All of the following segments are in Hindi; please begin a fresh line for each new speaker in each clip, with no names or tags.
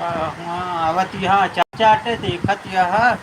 अवतिः चाट देखत यह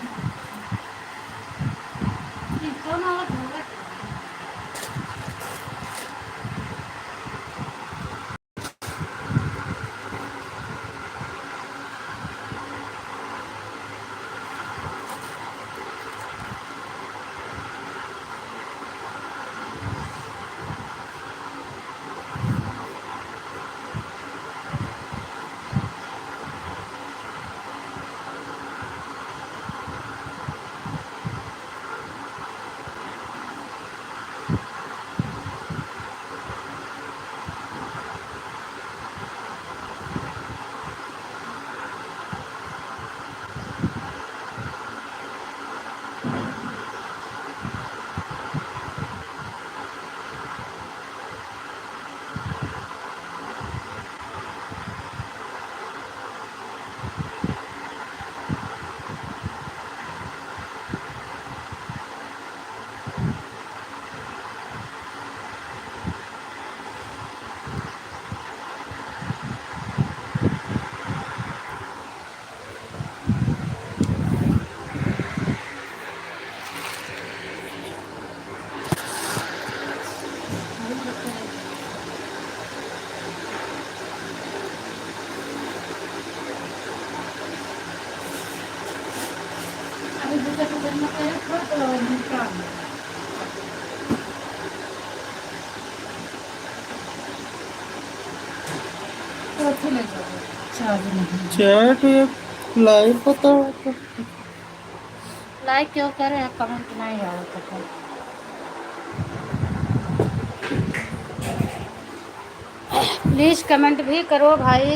चैट लाइव पता
लाइक क्यों करे, कमेंट नहीं आ रहा। प्लीज कमेंट भी करो भाई।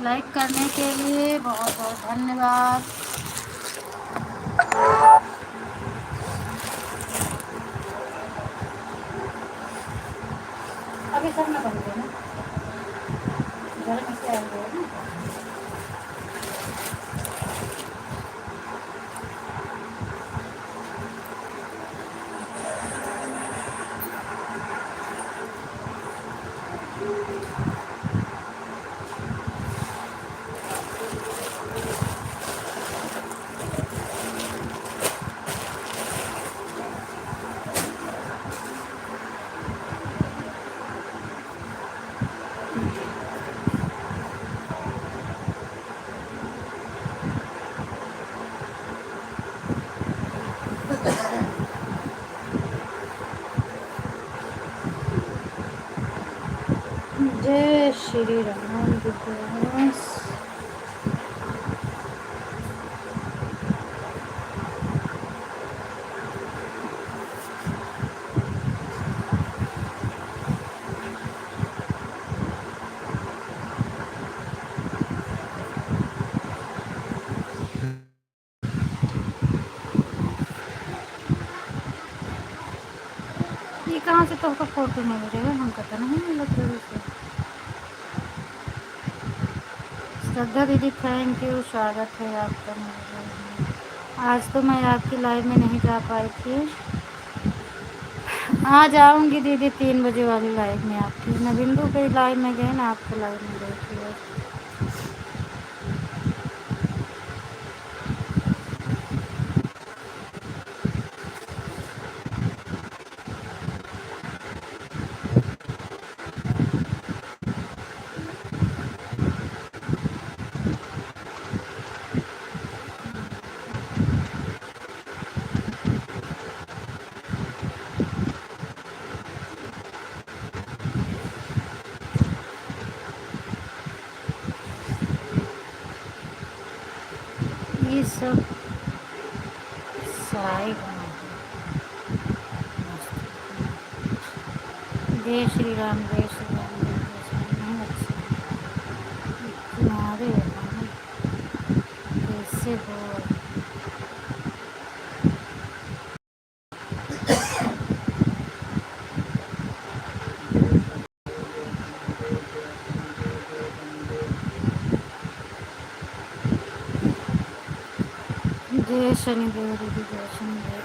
लाइक करने के लिए बहुत बहुत धन्यवाद। अभी सब में बन गए ना, घर में से आएंगे ना। जय श्री राम। विद्यास ये कहाँ से तो फोटो नहीं मिलेगा, हम कहते नहीं मिला थोड़ी से। श्रद्धा दीदी थैंक यू, स्वागत है आपका मेरे लाइव में। आज तो मैं आपकी लाइव में नहीं जा पाई थी, आज आऊँगी दीदी 3 बजे वाली लाइव में आपकी। मैं बिंदु के लाइव में गई ना, आपको लाइव में देखी है। ये सब साइड जय श्री राम, जय श्री राम, जय श्री राम। नहीं अच्छा तुम्हारे कैसे हो? जय शनिदेव दीदी, जय Shanidev.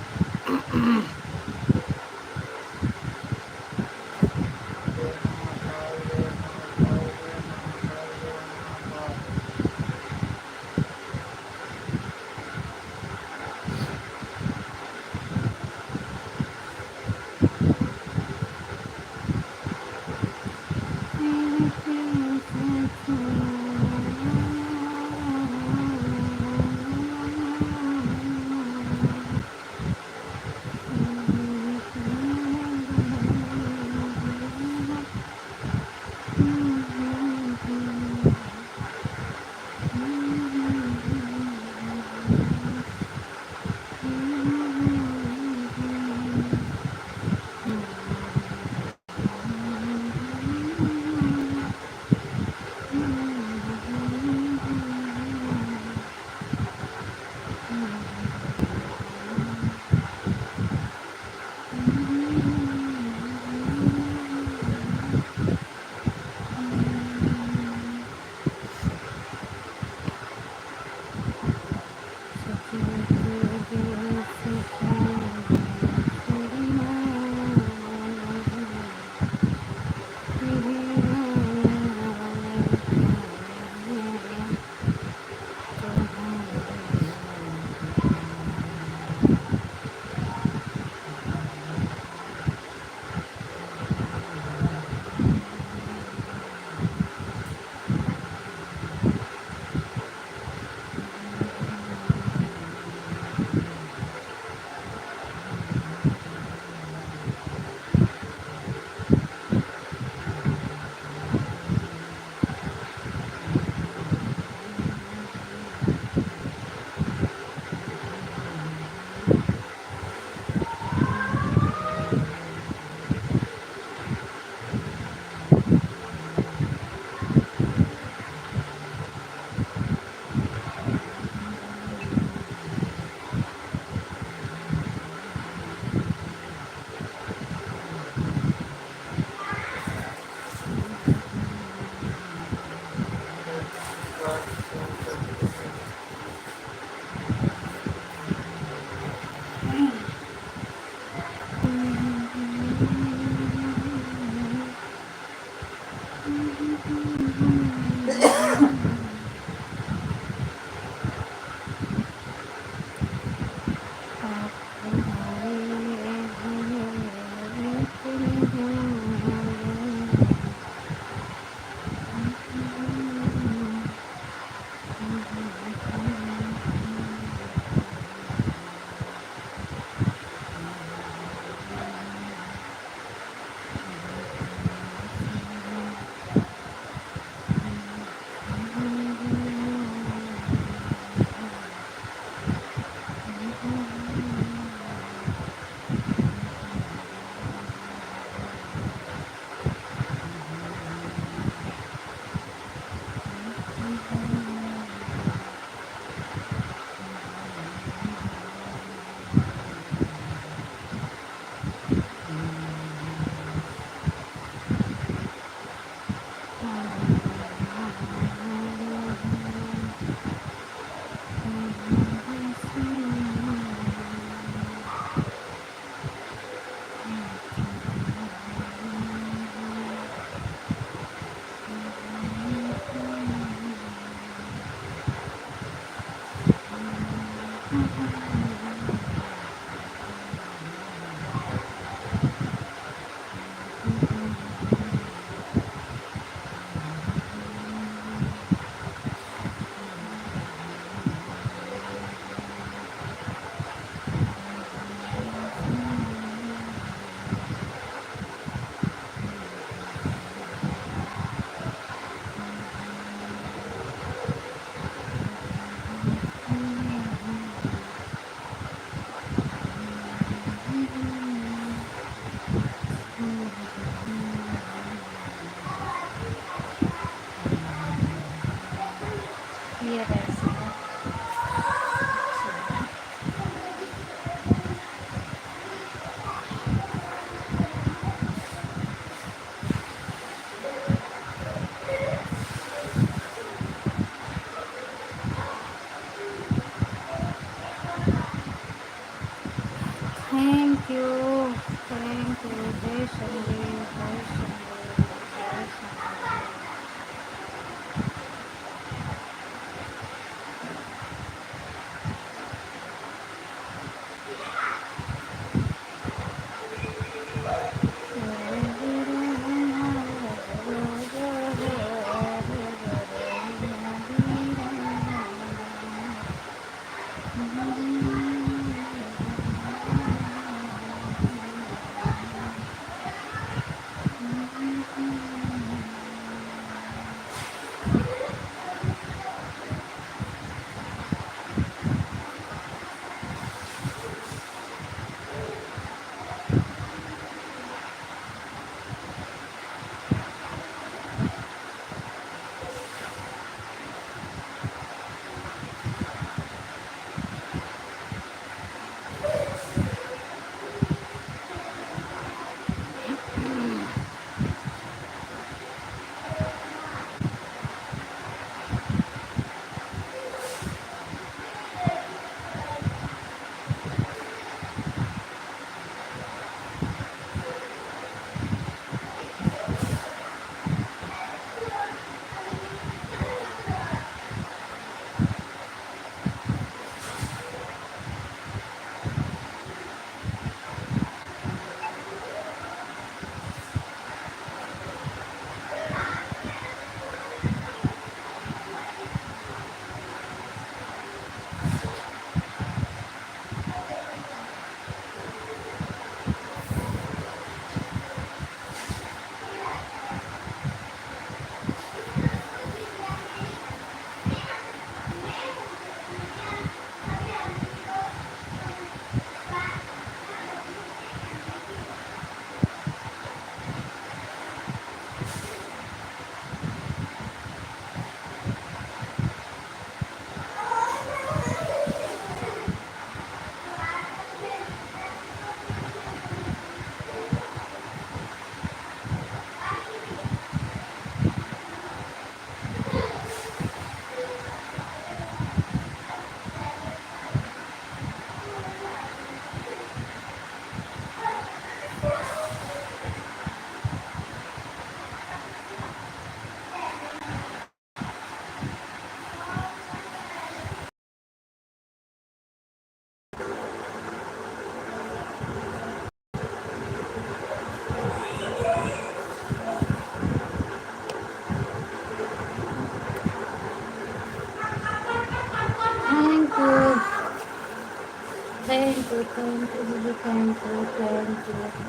Thank you, thank you. जय शंकर, जय शंकर, जय Shankar. Thank you, thank you, thank you दीदी, thank you, thank you.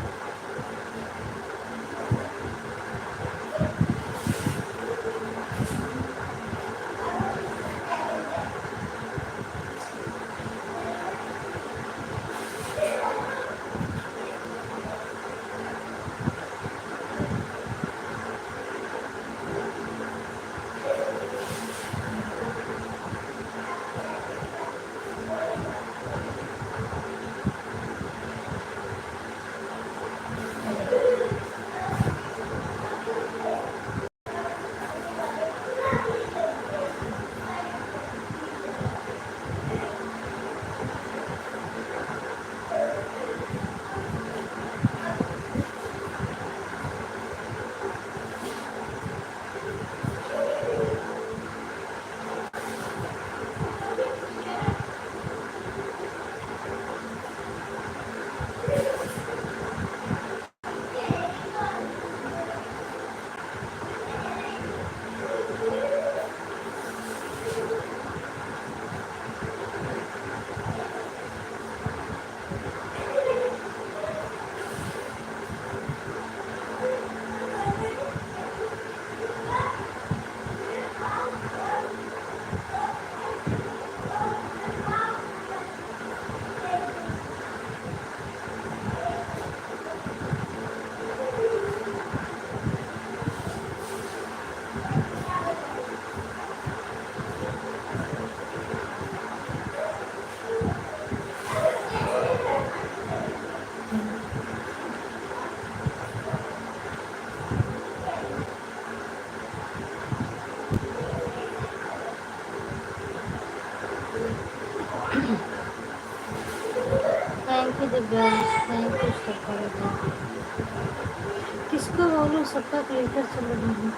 Girls, thank you Shraddha दीदी। किसको बोलूं, सबका लेकर चल रही हूँ।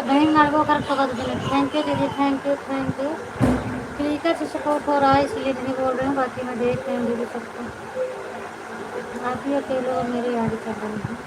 बहन नाड़को करेक्ट होगा तो दिन। थैंक यू दीदी, thank you thank you. Cricket से सपोर्ट हो रहा है इसलिए नहीं बोल रही हूँ, बाकी मैं देख रही हूँ दीदी सबको। आप ही अकेले और मेरी याद कर रही हूँ।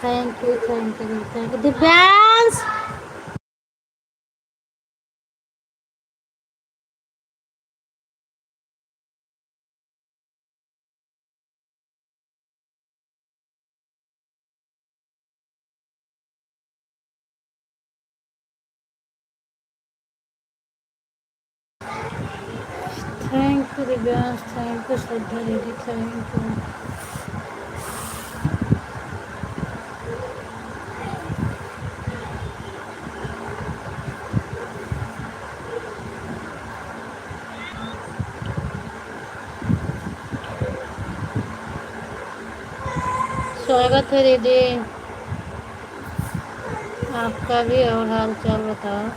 Thank you thank you thank you Divyansh. Thank you Divyansh, thank you Shraddha दीदी, थैंक यू। स्वागत है दीदी आपका भी। और हाल चाल बताओ।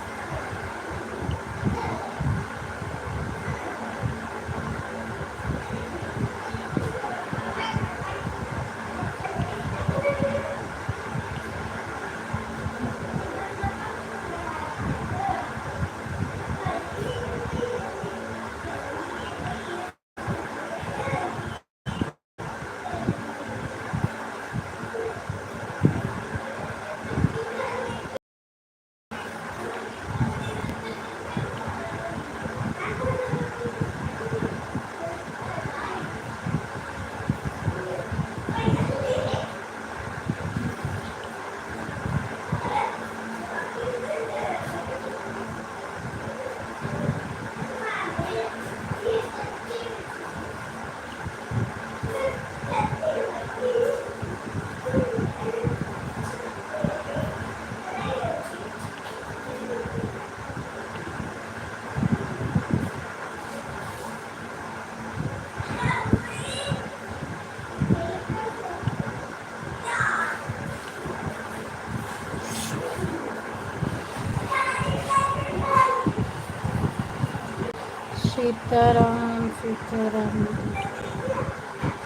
सीताराम सीताराम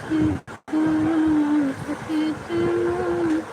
सीताराम सीताराम।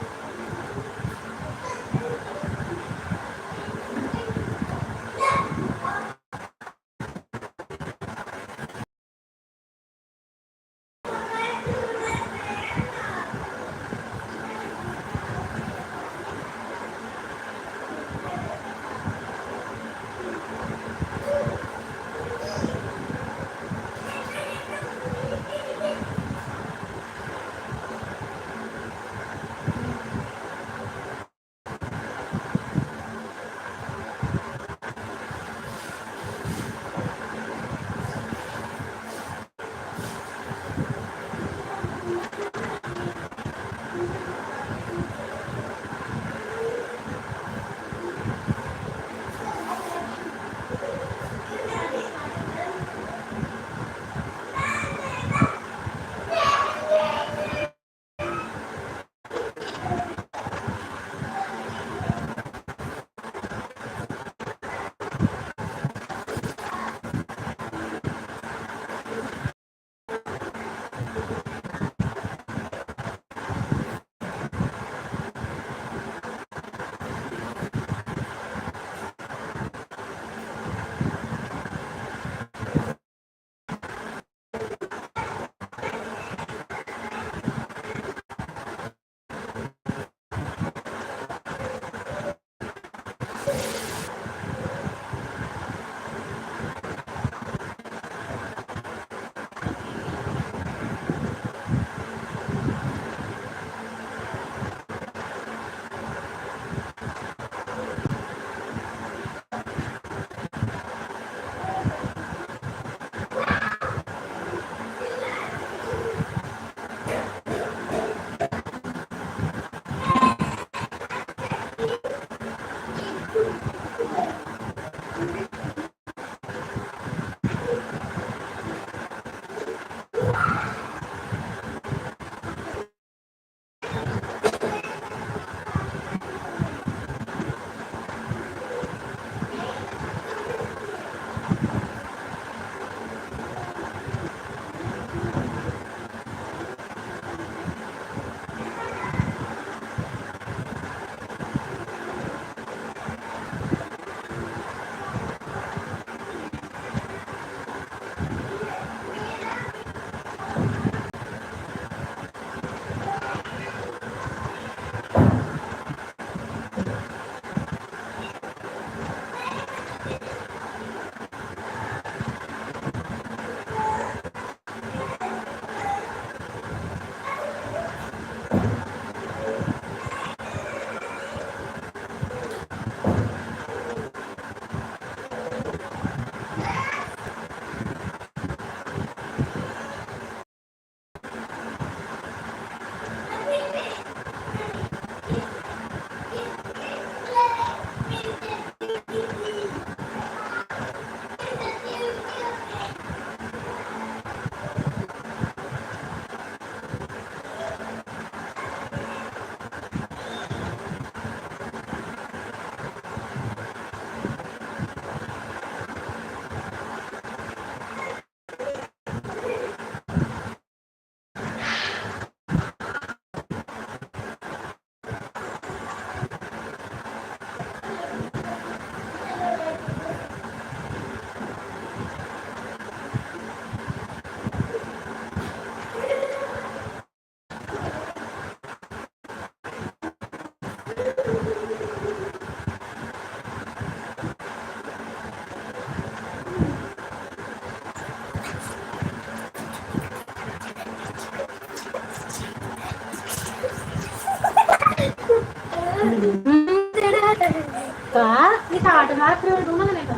कहा ये काट मार फिर दोनों ने कहा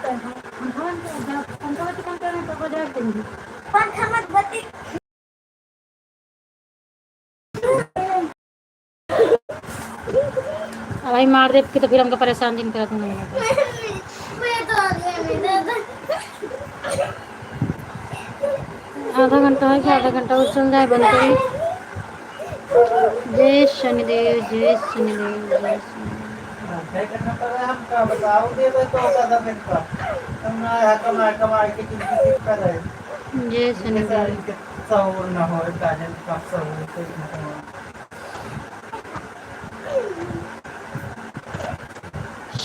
पंखा बंद करना तो बजा देंगे पंखा मत बत्ती भाई मार दे कि तो फिर हमको परेशान दिन करा दूंगा आधा घंटा है कि आधा घंटा उस चल जाए बंद करें। जय शनिदेव जय शनिदेव जय शनिदेव।
हमका बताओ देवे तो 10 मिनट का कमाए कमाए के जिंदगी कर रहे
जय शनिदेव।
सहूर न हो काजल का सहूर से न हो।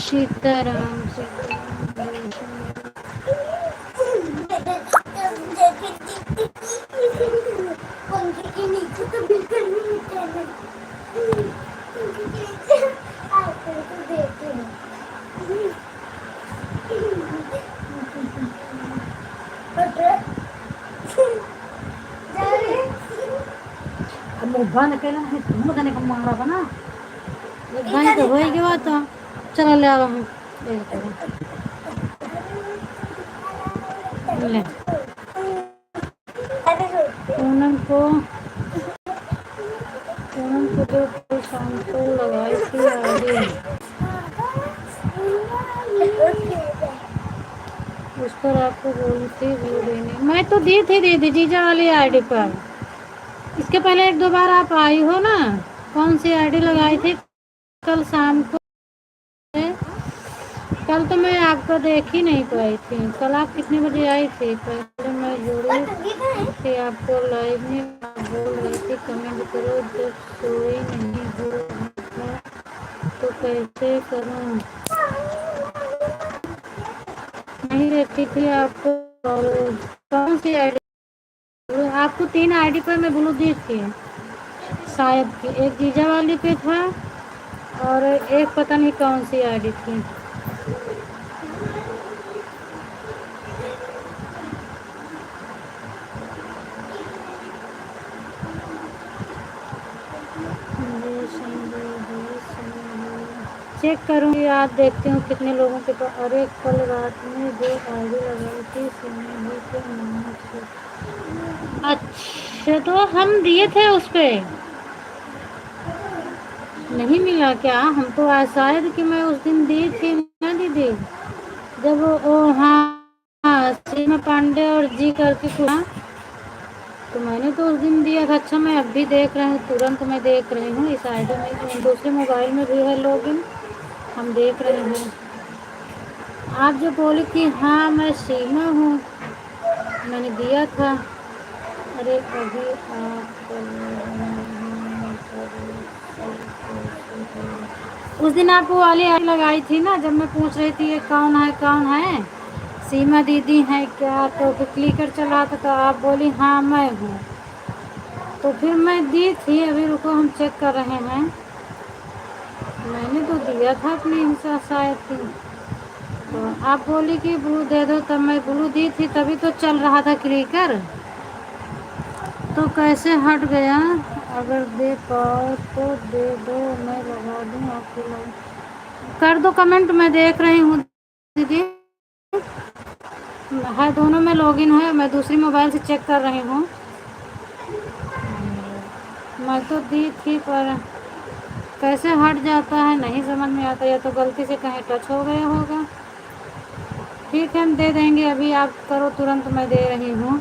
सीताराम पंखे के नीचे तो बिल्कुल नहीं निकलना पंखे के नीचे आकर तो देते हैं अब मुब्बा ने कहना है तुम जाने का मारा बना मुब्बा तो हो ही गया था चलो ले आओ हम ले पूनम को जो शाम को लगाई थी आईडी उस पर आपको बोली थी वो देने मैं तो दी थी दीदी जीजा वाली आईडी पर इसके पहले एक दो बार आप आई हो ना कौन सी आईडी लगाई थी कल शाम को कल तो मैं आपको देख ही नहीं पाई थी कल आप कितने बजे आई थी पहले मैं जुड़ी थी आपको लाइव में बोल रही थी कमेंट करो जब सोई नहीं हो तो कैसे करूं नहीं रहती थी आपको कौन सी आईडी आपको 3 आईडी पर मैं ब्लू दी थी शायद की एक जीजा वाली पे था और एक पता नहीं कौन सी आईडी थी चेक करूँगी आज देखती हूँ कितने लोगों के पास अरे कल रात में जो आईडी लगाई थी सिमरन के नाम से अच्छा तो हम दिए थे उस पर नहीं मिला क्या हम तो शायद कि मैं उस दिन दी थी ना दीदी जब वो हाँ सीमा पांडे और जी करके खुला तो मैंने तो उस दिन दिया था अच्छा मैं अब भी देख रही हूँ तुरंत मैं देख रही हूँ इस आईडी में दूसरे मोबाइल में भी है लॉगिन हम देख रहे हैं आप जो बोले कि हाँ मैं सीमा हूँ मैंने दिया था अरे अभी आप उस दिन आप वो वाली आई लगाई थी ना जब मैं पूछ रही थी ये कौन है सीमा दीदी है क्या तो फिर क्लिकर चला था तो आप बोली हाँ मैं हूँ तो फिर मैं दी थी अभी रुको हम चेक कर रहे हैं मैंने तो दिया था अपने हिसाब शायद थी तो आप बोली कि ब्लू दे दो तब मैं ब्लू दी थी तभी तो चल रहा था क्लिकर तो कैसे हट गया अगर दे पाओ तो दे दो मैं लगा दूँ आपको कर दो कमेंट मैं देख रही हूँ दीदी है दोनों में लॉगिन है मैं दूसरी मोबाइल से चेक कर रही हूँ मैं तो दी थी पर कैसे हट जाता है नहीं समझ में आता या तो गलती से कहीं टच हो गया होगा ठीक है हम दे देंगे अभी आप करो तुरंत मैं दे रही हूँ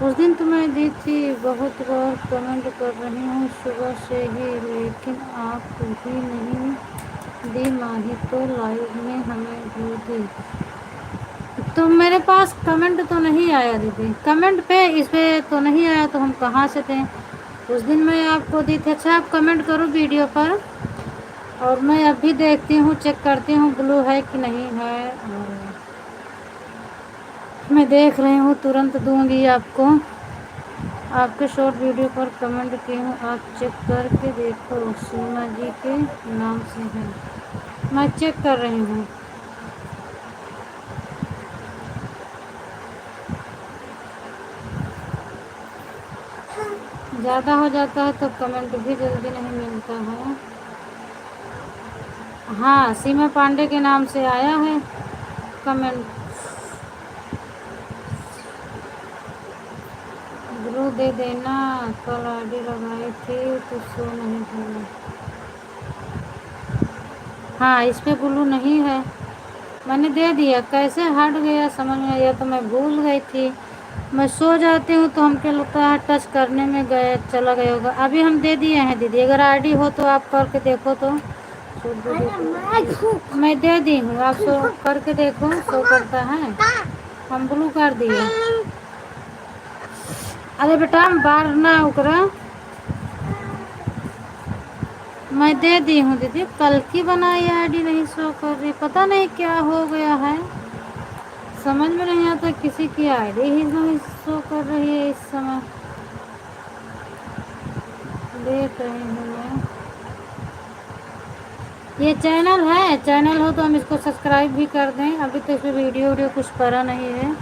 उस दिन तो मैं दी थी बहुत बार कमेंट कर रही हूँ सुबह से ही लेकिन आप भी नहीं दी माही तो लाइव में हमें भी दी तो मेरे पास कमेंट तो नहीं आया दीदी कमेंट पे इस पे तो नहीं आया तो हम कहाँ से दें उस दिन मैं आपको दी थी अच्छा आप कमेंट करो वीडियो पर और मैं अभी देखती हूँ चेक करती हूँ ब्लू है कि नहीं है मैं देख रही हूँ तुरंत दूंगी आपको आपके शॉर्ट वीडियो पर कमेंट की हूँ आप चेक करके देखो सीमा जी के नाम से है मैं चेक कर रही हूँ ज़्यादा हो जाता है तो कमेंट भी जल्दी नहीं मिलता है। हाँ, सीमा पांडे के नाम से आया है कमेंट। ब्लू दे देना, कल आईडी लगाई थी तो शो नहीं किया। हाँ, इस पे ब्लू नहीं है, मैंने दे दिया। कैसे हट गया समझ में आया, तो मैं भूल गई थी। मैं सो जाती हूँ तो हमको लगता है टच करने में गया, चला गया होगा। अभी हम दे दिए हैं दीदी, अगर आईडी हो तो आप करके देखो तो। मैं दे दी हूँ, आप शो करके देखो, शो करता है। हम ब्लू कर दिए। अरे बेटा बाहर ना उकरा। मैं दे दी हूँ दीदी, कल की बनाई आईडी नहीं शो कर रही, पता नहीं क्या हो गया है, समझ में नहीं आता। किसी की आईडी ही नहीं शो कर रही है इस समय। देख रही हूँ मैं। ये चैनल है, चैनल हो तो हम इसको सब्सक्राइब भी कर दें। अभी तो इसमें वीडियो कुछ पड़ा नहीं है।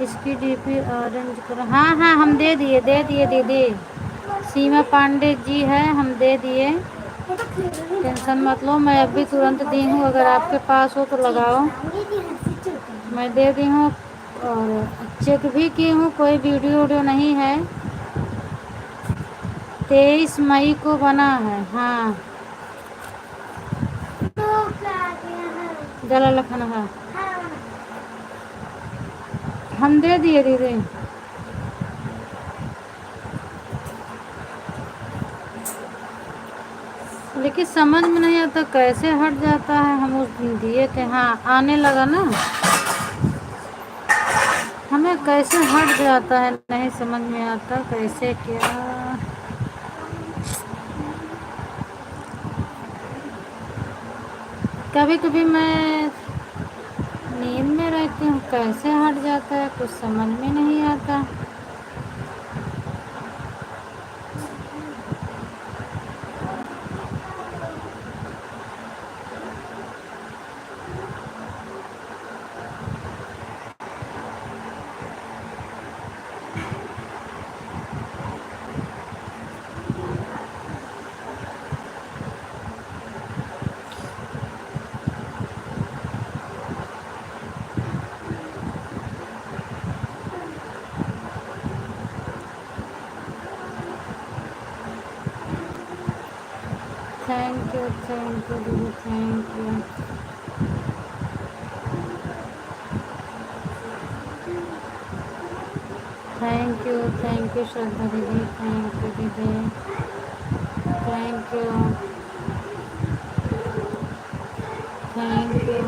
इसकी डीपी ऑरेंज करो। हाँ हाँ, हम दे दिए दीदी। सीमा पांडे जी है, हम दे दिए, टेंशन मत लो। मैं अभी तुरंत दी हूँ, अगर आपके पास हो तो लगाओ। मैं दे दी हूँ और चेक भी की हूँ, कोई वीडियो नहीं है। 23 मई को बना है। हाँ, जला लखन है, हम दे दिए दीदी। लेकिन समझ में नहीं आता कैसे हट जाता है। हम उस दिन दिए थे, हाँ आने लगा ना, हमें कैसे हट जाता है नहीं समझ में आता कैसे क्या। कभी कभी मैं नींद में रहती हूँ, कैसे हट जाता है कुछ समझ में नहीं आता। थैंक यू दीदी, thank you. Thank you Shraddha दीदी, थैंक यू दीदी, thank you, thank you.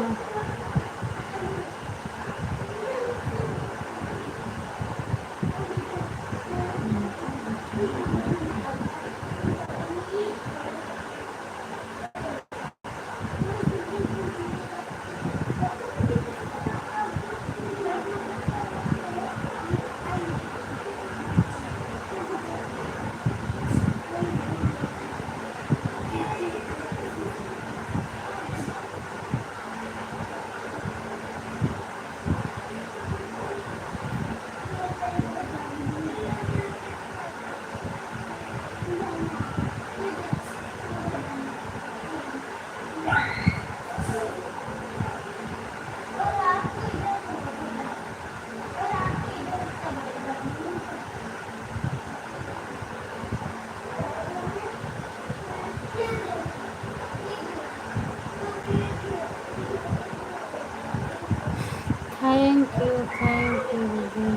Thank you दीदी।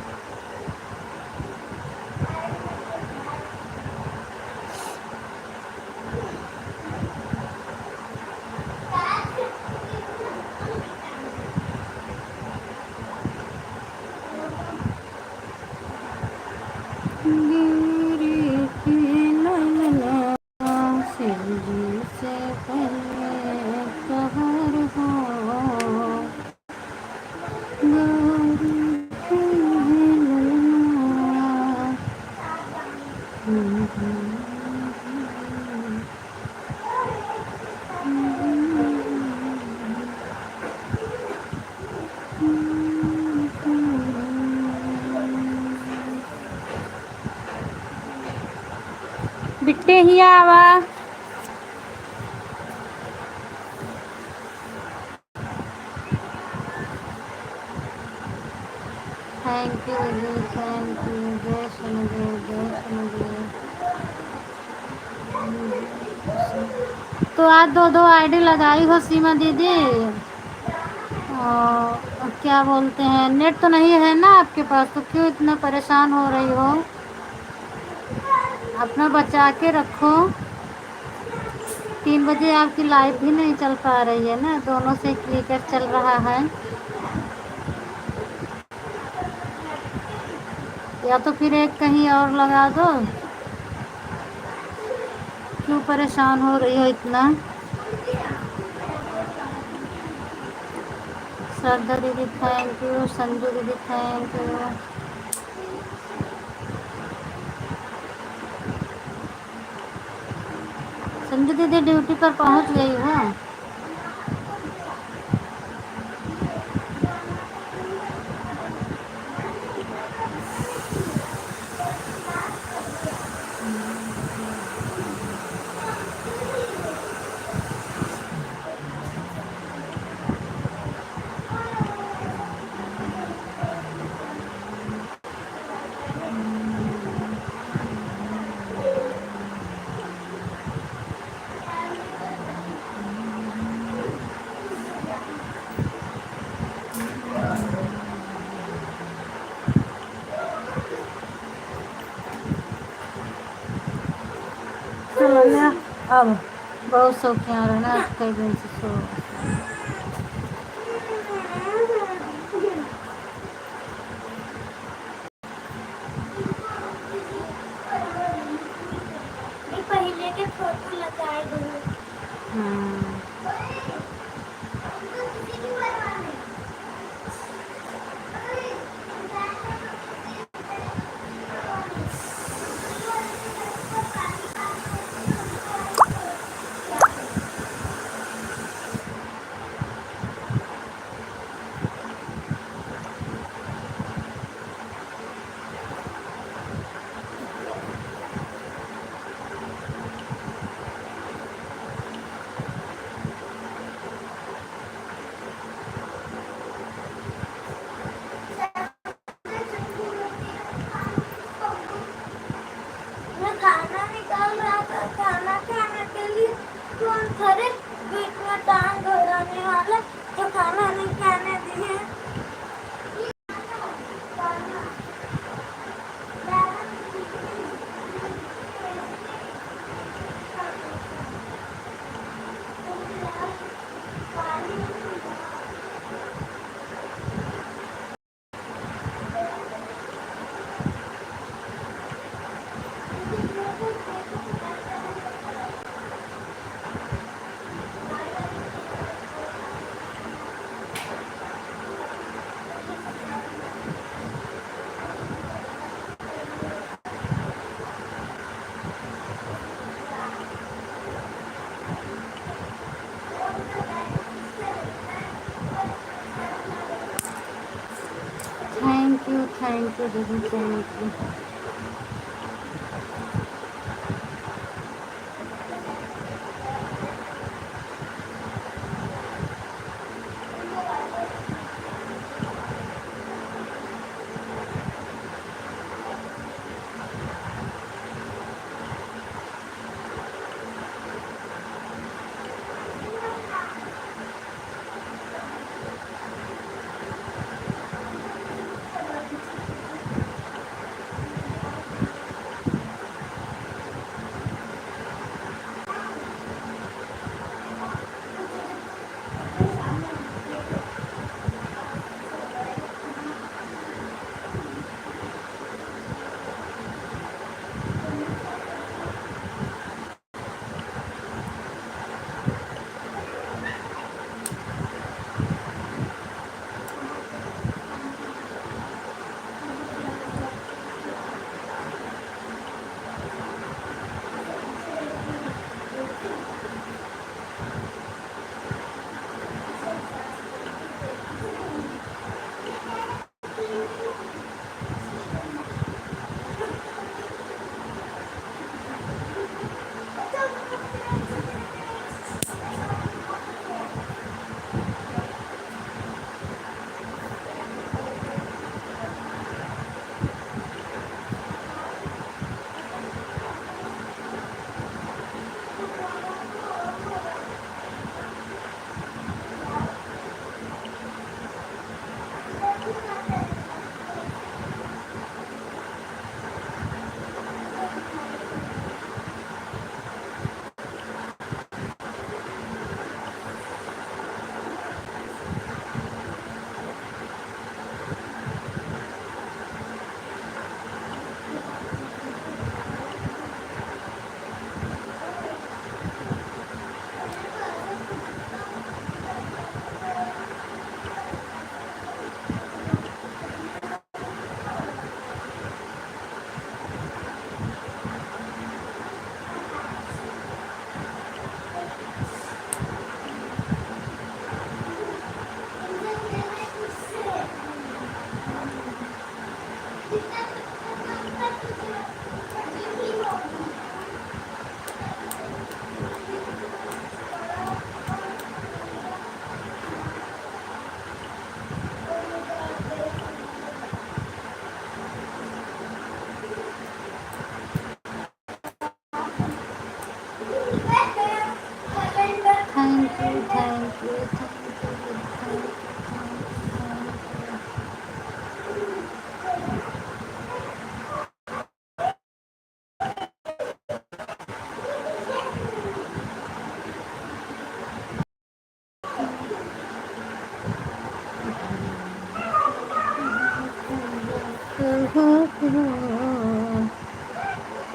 गिरी की ललना सिंधी से पहले कहर हो, गौरी की बिट्टे ही आवा। थैंक यू दीदी, थैंक यू। जय शनिदेव, जय शनिदेव। तो आज दो दो आईडी लगाई हो सीमा दीदी। और क्या बोलते हैं, नेट तो नहीं है ना आपके पास, तो क्यों इतना परेशान हो रही हो? अपना बचा के रखो। 3 बजे आपकी लाइफ भी नहीं चल पा रही है ना, दोनों से क्रिकेट चल रहा है। या तो फिर एक कहीं और लगा दो। क्यों परेशान हो रही हो इतना? श्रद्धा दीदी थैंक यू, संजू दीदी थैंक यू। संजू दीदी ड्यूटी पर पहुंच गई हो? अब बहुत शौकिया रहे ना, कई दिन से सो।
पहले के फोटो लगाए दो। मैं खाना निकाल रहा था, खाना खाने के लिए कौन खड़े बीच में टांग अड़ाने वाले, तो खाना नहीं खाने दिए।
थैंक यू दीदी, थैंक यू।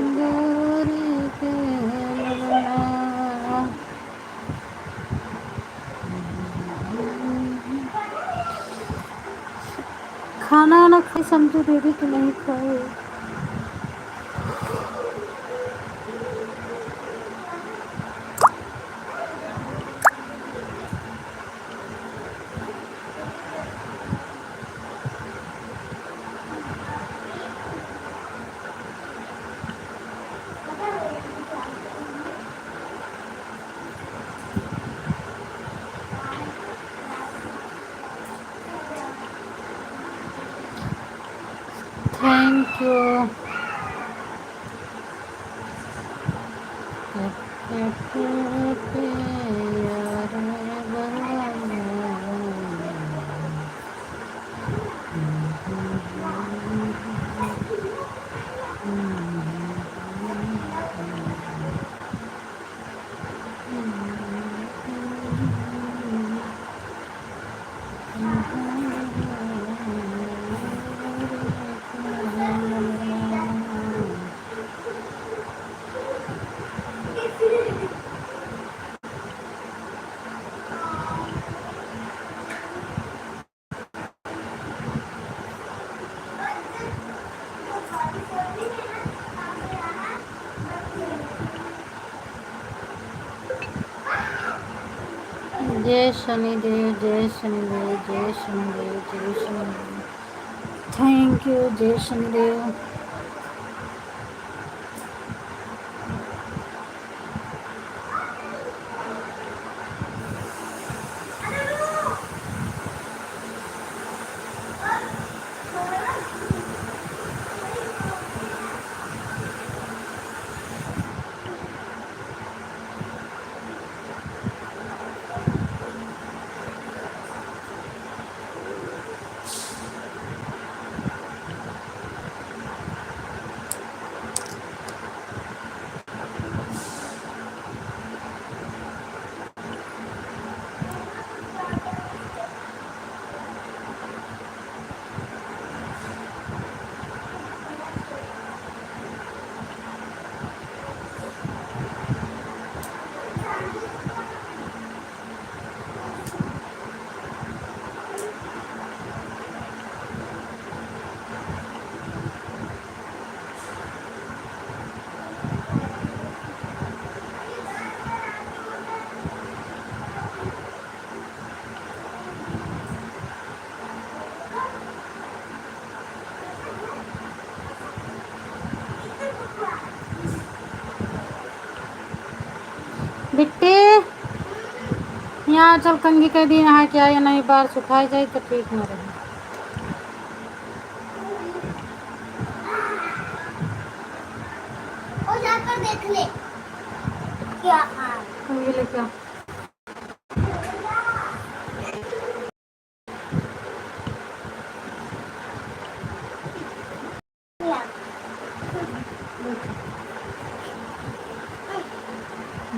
गोरी के ललना। खाना ना खाई समझो दीदी कि नहीं खाए। Thank you. जय शनिदेव, जय शनिदेव, जय शनिदेव, जय शनिदेव। थैंक यू जय शनिदेव। बिट्टी यहाँ चल, कंघी कह दी नहा के आए, नहीं बार सुखाई जाए तो ठीक न रहे।
और जाकर देख ले क्या
कंघी लेके आ।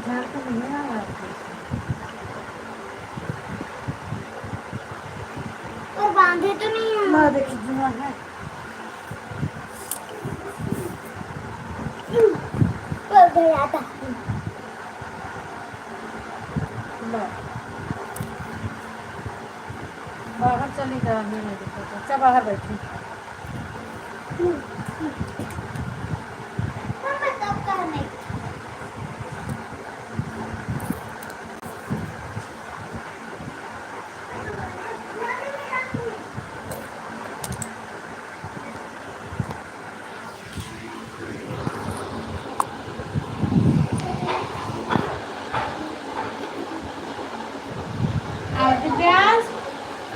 झाड़ तो नहीं आ रहा
और बांधे तो नहीं है
ना, देखिए जुआ है।
पर गया था
लो, बाहर चली जा, नहीं दिक्कत है, चल बाहर बैठी।
मैं तब करने
दिव्यांश,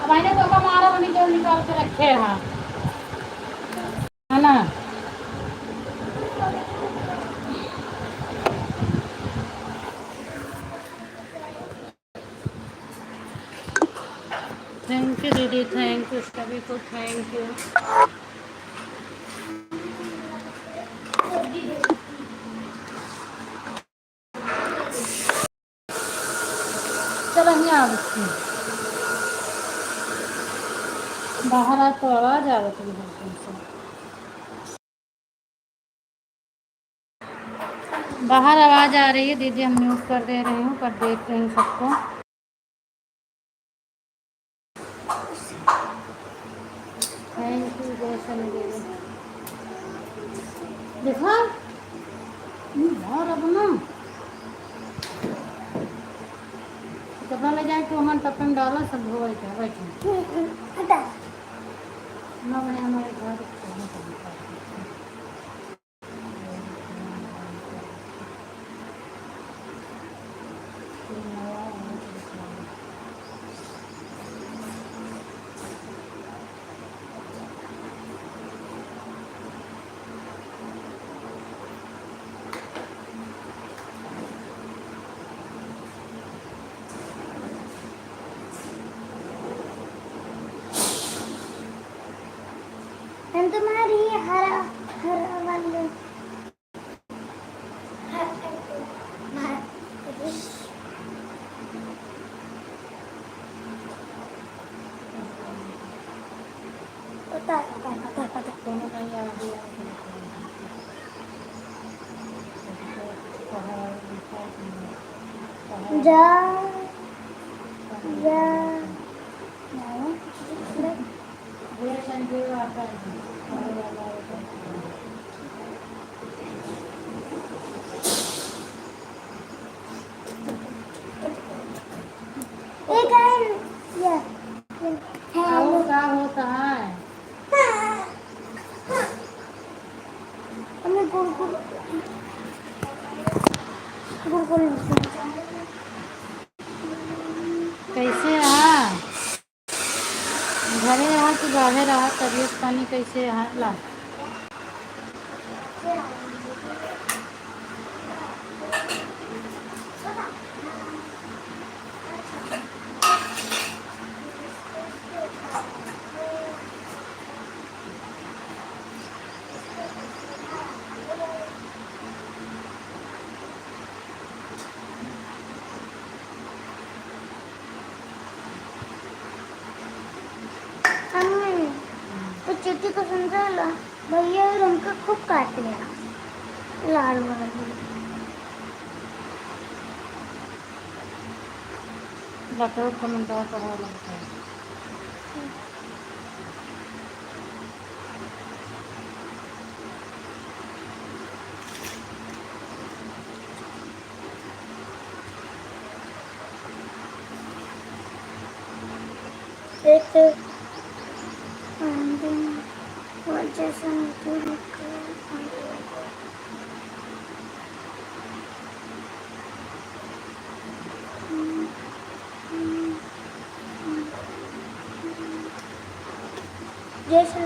अब मैंने तो का मारा बनी जो निकाल के रखे हैं, है ना। थैंक यू दीदी, थैंक यू सभी को, थैंक यू। चलो यहाँ आ बच्ची, बाहर आ तो आवाज आ रही थी। बाहर आवाज़ आ रही है दीदी, हम म्यूट कर दे रही हूँ, पर देख रही हूँ सबको। थैंक यू जैसन दीदी। देखा और अब ना कपड़ा ले जाए तो हम तब तक डाला सब धो बैठे
हटा
9 बजे हमारे घर पहुंचना पड़ता है।
हम तुम्हारी हरा हरा वाले पता
दोनों का ही आ गया।
जा जा एक है
और क्या होता है?
हमें गुड़
कैसे रहा? घरे रहा कि बाहर रहा? तबीयत पानी कैसे ला?
तो चिट्ठी को समझा भैया और उनका खूब काट लिया लाल वाला
डॉक्टर कमेंटार पढ़ा लगता है।
एक जैसा जैसे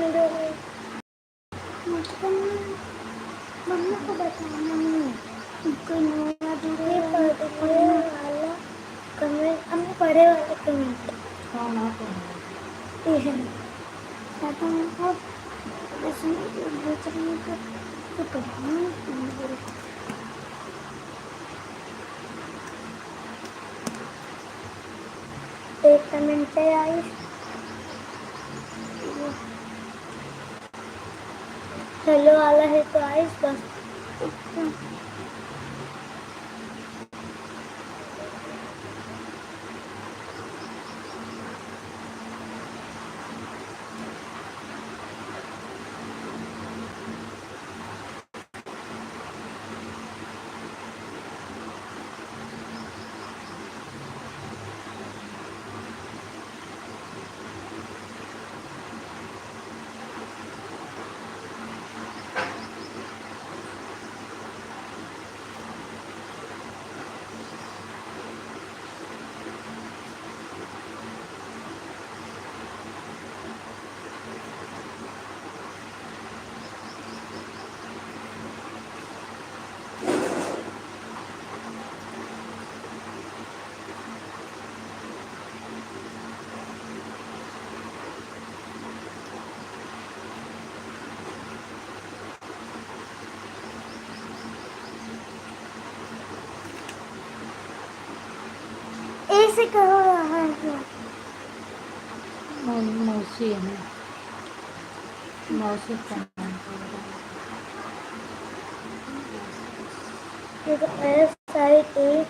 मम्मी को बताना नहीं कोई नया दूसरे पढ़ने वाला कमेंट हमने पढ़े वाले कमेंट
कौन आप?
एक कमेंट है आई हेलो वाला है तो आइस बस ऐसे करो रहा है
मौसी है ना, मौसी का
SITARM।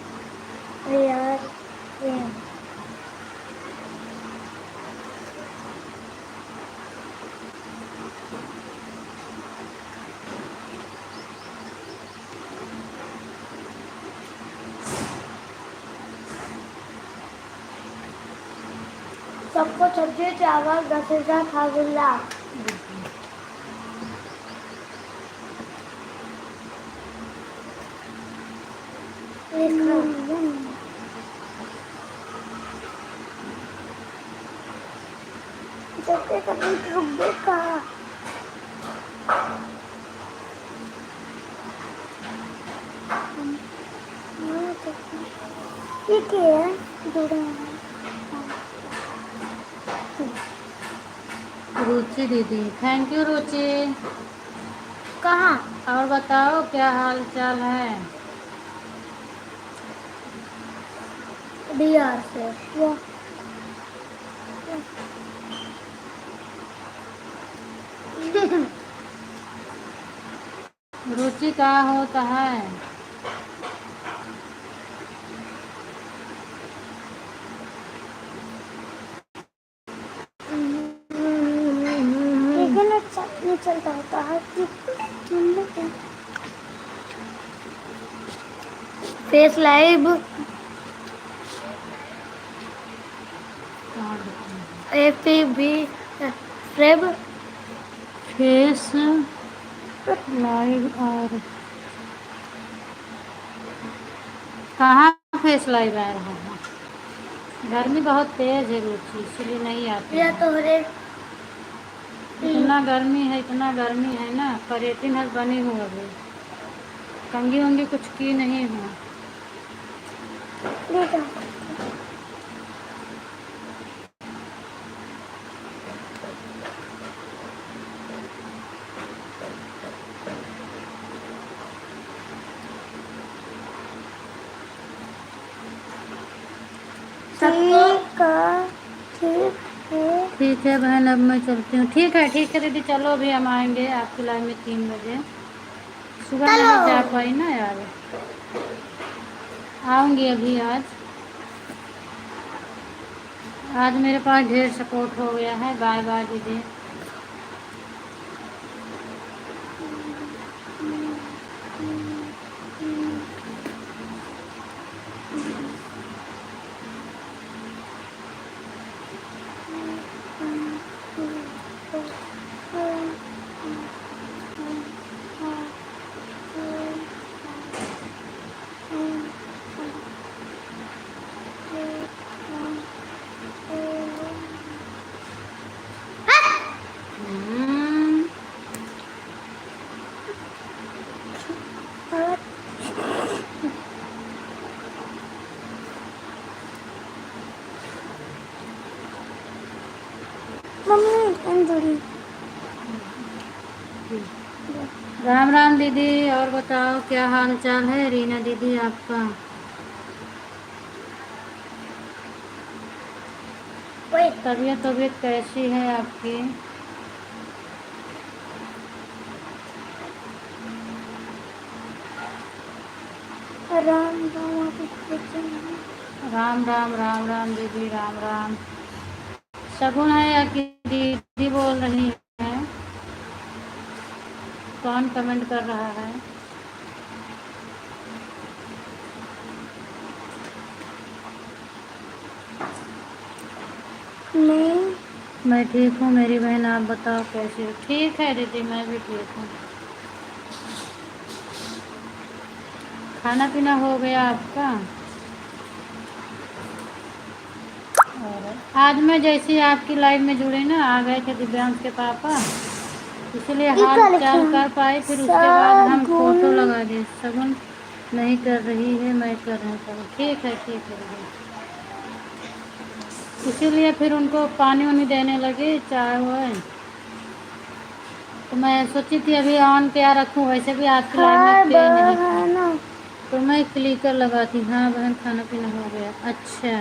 सबको सब्जी चावल 10,000 खाजुल्ला। जैसे कभी रुक का ये क्या है जुड़ा
रुचि दीदी, थैंक यू रुचि।
कहाँ
और बताओ क्या हाल चाल है?
बिहार से वो
रुचि का होता है?
नहीं चलता होता है कि फेस लाइव FB फ्रेब
फेस लाइव और कहाँ फेस लाइव आ रहा है? गर्मी बहुत तेज है रुचि, इसलिए नहीं आती
या
है।
तो रे
इतना गर्मी है ना, पर्यटन हल बनी हूँ अभी, कंगी वंगी कुछ की नहीं हूँ। ठीक है बहन, अब मैं चलती हूँ। ठीक है दीदी, चलो अभी हम आएंगे आपकी लाइन में 3 बजे। सुबह नहीं जा पाई ना यार, आऊँगी अभी। आज मेरे पास ढेर सपोर्ट हो गया है। बाय बाय दीदी। राम राम दीदी। और बताओ क्या हाल चाल है रीना दीदी आपका? तबीयत कैसी है आपकी? राम राम दीदी, राम राम। शगुन है या कि दीदी बोल रही है? कौन कमेंट कर रहा है? मैं ठीक हूँ मेरी बहन, आप बताओ कैसे हो? ठीक है दीदी, मैं भी ठीक हूँ। खाना पीना हो गया आपका? और आज मैं जैसे आपकी लाइव में जुड़े ना, आ गए थे दिव्यांश के पापा, इसलिए हाल चाल कर पाए। फिर उसके बाद हम फोटो लगा दिए। शगुन नहीं कर रही है, मैं कर रही हूँ। ठीक है दीदी। इसीलिए फिर उनको पानी वानी देने लगे, चाय वाय। तो मैं सोची थी अभी ऑन क्या रखूँ, वैसे भी आपकी लाइन में पे नहीं था, तो मैं क्लिकर लगाती। हाँ बहन, खाना पीना हो गया। अच्छा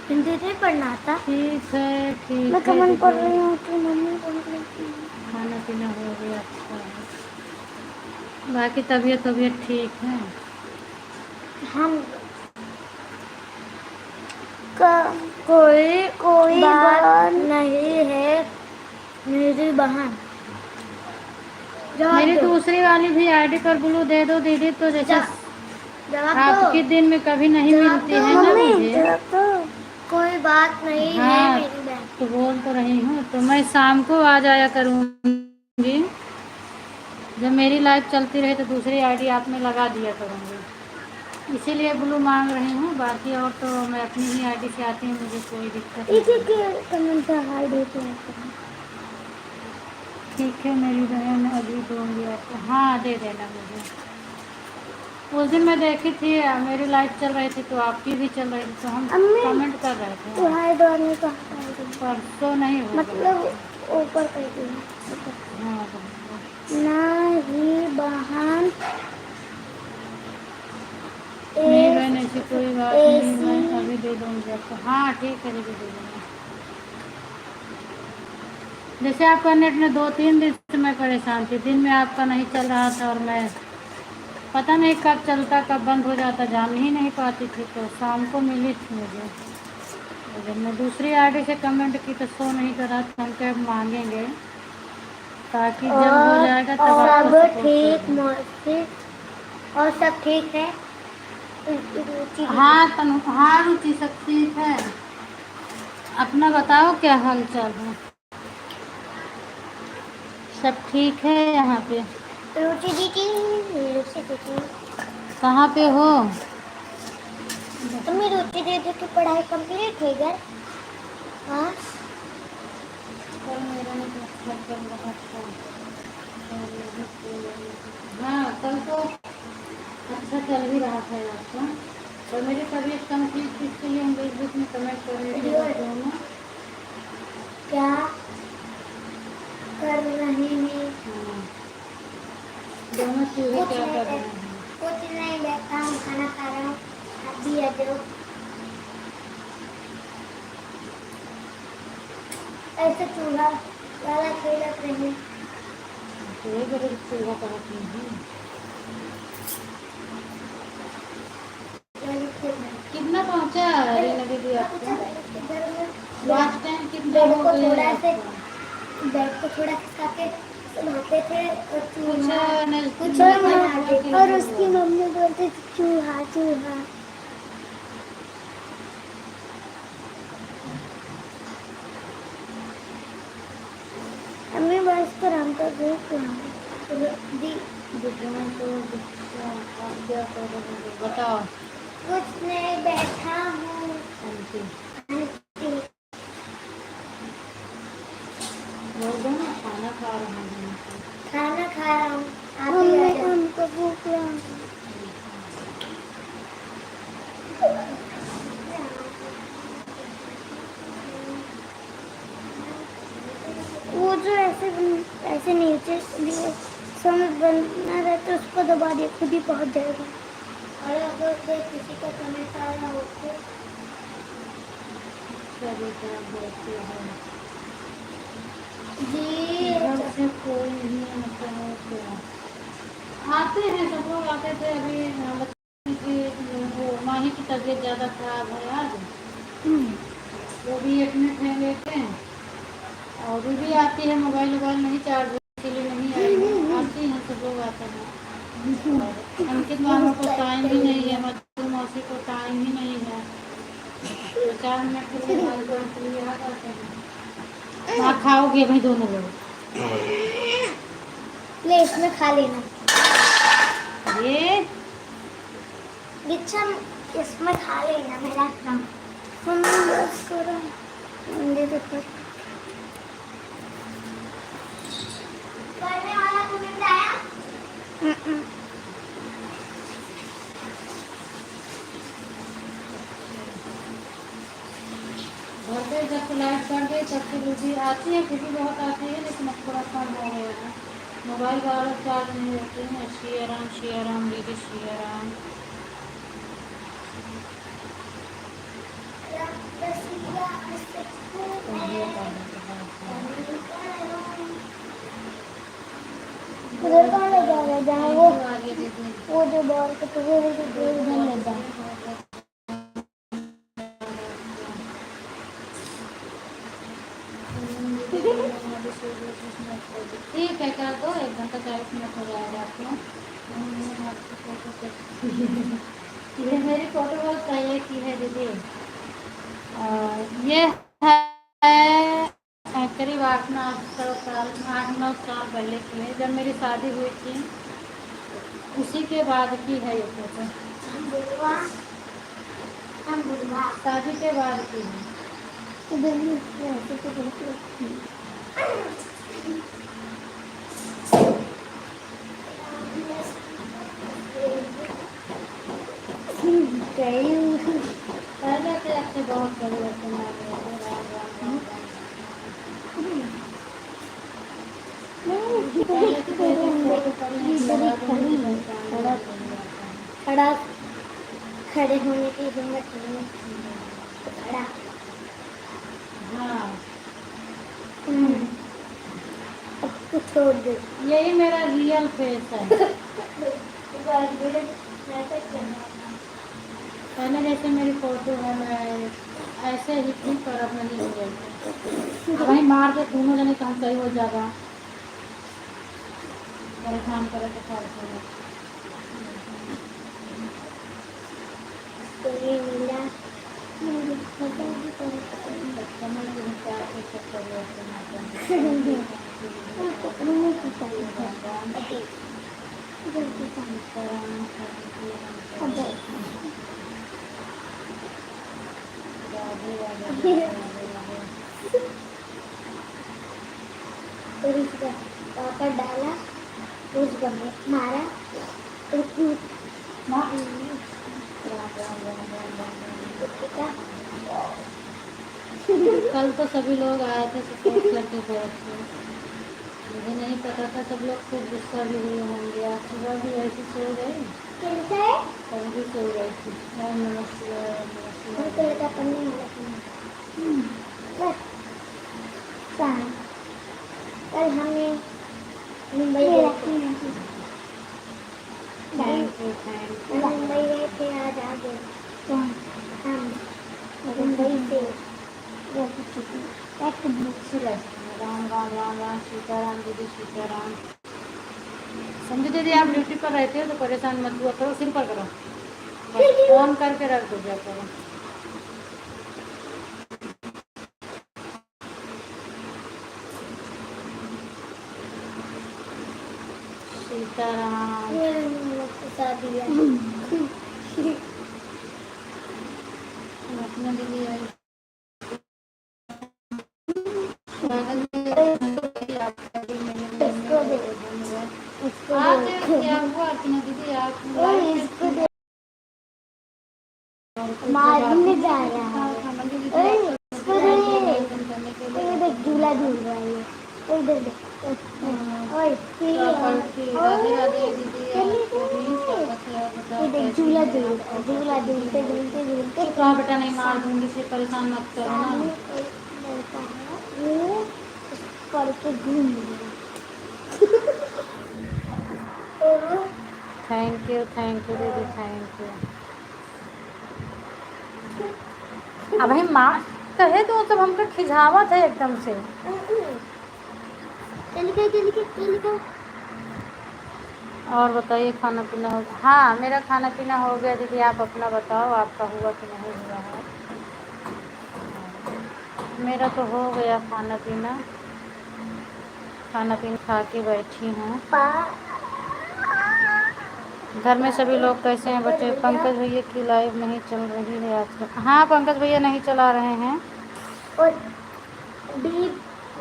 हिंदी नहीं पढ़ना था।
ठीक है
मैं कमेंट पढ़ रही हूँ तो मम्मी बोल रही थी
खाना पीना बाकी तबीयत तबीयत ठीक है।
हम कोई कोई बात नहीं है मेरी बहन।
मेरी दूसरी वाली भी आईडी पर ब्लू दे दो दीदी, तो जैसे आपके दिन में कभी नहीं मिलती है ना मुझे।
कोई बात नहीं है
हाँ
मेरी बहन।
तो बोल तो रही हूँ, तो मैं शाम को आ जाया करूँगी। जब मेरी लाइफ चलती रहे तो दूसरी आईडी आप में लगा दिया करूँगी, इसीलिए ब्लू मांग रही हूँ। बाकी और तो मैं अपनी ही आईडी से आती हूँ, मुझे कोई दिक्कत नहीं। ठीक है मेरी बहन, अभी दूँगी आपको। हाँ दे देना मुझे। उस दिन मैं देखी थी मेरी लाइफ चल रही थी तो आपकी भी चल रही थी, तो हम कमेंट कर रहे थे।
तुम्हारे द्वार में कहा
परसों नहीं होगा,
मतलब ऊपर कर दी।
हाँ
नहीं बहन
नहीं बहन ऐसी कोई बात नहीं, मैं अभी दे दूँगी आपको। हाँ ठीक है दीदी, दे दूँगी। जैसे आपका नेट में 2-3 दिन से मैं परेशान थी, दिन में आपका नहीं चल रहा था और मैं पता नहीं कब चलता कब बंद हो जाता, जान ही नहीं पाती थी। तो शाम को मिली थी मुझे, जब मैं दूसरी आईडी से कमेंट की तो शो नहीं करा, तो हम कैब मांगेंगे ताकि जब हो जाएगा तब आपको
सब
support
ठीक
करेंगे।
मौसी और सब ठीक है।
हाँ तनु, हाँ रुचि सब ठीक है। अपना बताओ क्या हाल चाल है? सब ठीक है यहाँ पे?
रुचि दीदी, रुचि दीदी
कहाँ पे हो?
तुम्हें रुचि दीदी की पढ़ाई कंप्लीट है घर? हाँ
हाँ कल तो अच्छा चल भी रहा था आपका, और मेरी तबीयत कम थी, इसके लिए हम बीच में कमेंट कर रहे थे दोनों।
क्या कर रहे हैं?
दोनों चूहे
कुछ
क्या
नहीं
कर रहे
कर-
हैं?
कुछ नहीं, बैठा हूँ खाना खा रहा हूँ। आप भी आ जाओ। ऐसे चूल्हा वाला खेल रहे हैं।
चूहे बड़े चूहा कहते हैं। कितना पहुँचा रीना दीदी आपको? लास्ट टाइम कितना
बेड
हो
को
गया
थोड़ा से
आपका?
बेड को थोड़ा खिसका के सुलाते थे और चूहा
कुछ
और उसकी मम्मी बोलती थी चूहा चूहा। हमें बस पर हम तो देख दी
क्या कर रहे हैं बताओ?
कुछ नहीं, बैठा हूँ।
बोल दो ना खाना खा रहा हूँ।
खाना खा रहा हूँ। आप भी आ जाओ। हमको भूख लगा। वो जो ऐसे नीचे समझ बनना रहता है उसको दबा दिए, खुद ही पहुंच जाएगा। और अगर कोई किसी का कमेंट आ रहा हो तो जी
घर से कोई नहीं मतलब क्या आते हैं, सब लोग आते थे। अभी बच्चे की वो माही की तबीयत ज़्यादा खराब है आज, वो भी एडमिट है लेके। और भी आती है, मोबाइल वोबाइल नहीं चार्ज के लिए नहीं आई है, आती हैं सब लोग आते हैं। अंकित मामा को टाइम ही नहीं है, मधु मौसी को टाइम ही नहीं है, तो 4 मिनट के लिए बात के लिए आ जाते हैं। वहाँ खाओगे भाई दोनों लोग?
ले इसमें खा लेना।
ये
बिच्छा इसमें खा लेना मेरा काम। मम्मी बस करो, दे दो फिर। करने वाला कमेंट आया?
घर पे जब लाइट कर गई तब से बिजली आती है, बिजली बहुत आती है, लेकिन अब थोड़ा कम हो गया है। मोबाइल वाला चार्ज नहीं होते हैं। श्री राम दीदी, श्री राम।
उधर कहाँ ले जा रहे हैं? जहाँ वो
ये दीदी
वो जो बॉल को तुझे उधर ले जा।
ठीक है, कर दो, 1 घंटा 40 मिनट हो जाएगा आपको। ये मेरी फोटो बहुत सही की है दीदी। ये है करीब 8-9 साल पहले की है, जब मेरी शादी हुई थी उसी के बाद की है ये फोटो। शादी के बाद की है। पहले से अच्छे बहुत परिवर्तन आ गया है। राम राम राम राम। पहले से जैसे फोटो पड़ी लगा दूंगी तो
खड़ा खड़े होने की हिम्मत नहीं। खड़ा
हाँ,
अब कुछ छोड़ दे।
यही मेरा रियल फेस है। पहले जैसे मेरी फोटो है, मैं ऐसे ही थी पर अब नहीं हो गई। वही मार के दोनों जने तो हम सही हो जाएगा, परेशान करे तो फालतू में।
तो ये मिला
समझ नहीं प्यार के चक्कर में ऐसे ना करना।
और इसका पापा डाला, उस गमले मारा और कूद
कल तो सभी लोग आए थे सपोर्ट करके गए थे, मुझे नहीं पता था सब लोग खूब गुस्सा भी हुए होंगे। आज सुबह भी ऐसी सो गई,
कैसा है?
कल भी सो गई थी। नमस्ते
और तेरे का पन्ने वाला बस कहाँ? कल हमने मुंबई गए थे। मुंबई गए थे, आज आ गए। कौन? हम मुंबई से
राम राम राम राम सीताराम दीदी सीताराम। समझो दीदी, आप ड्यूटी पर रहते हो तो परेशान मत हुआ करो, सिंपल करो, बस फोन करके रख दो जा करो। सीताराम
दिया
अपना दीदी आई क्या हुआ अर्चना दीदी, आप
मारने जा रहा है। देख झूला झूल रहा है। इधर देख। ओए
राधे राधे दीदी,
देख झूला झूल रहा है। झूला झूलते झूलते झूलते
कहा बेटा नहीं मार दूंगी, से परेशान मत करो ना।
लड़का है वो करके घूम रहा
थैंक यू दीदी, थैंक यू। अब भाई माँ कहे तो सब हमको खिझावत है एकदम से।
चल
और बताइए, खाना पीना हो गया? हाँ, मेरा खाना पीना हो गया दीदी, आप अपना बताओ, आपका हुआ कि नहीं हुआ है? मेरा तो हो गया खाना पीना खा के बैठी हूँ। घर में सभी लोग कैसे हैं बच्चे? पंकज भैया की लाइव नहीं चल रही है आजकल? हाँ, पंकज भैया नहीं चला रहे हैं।
और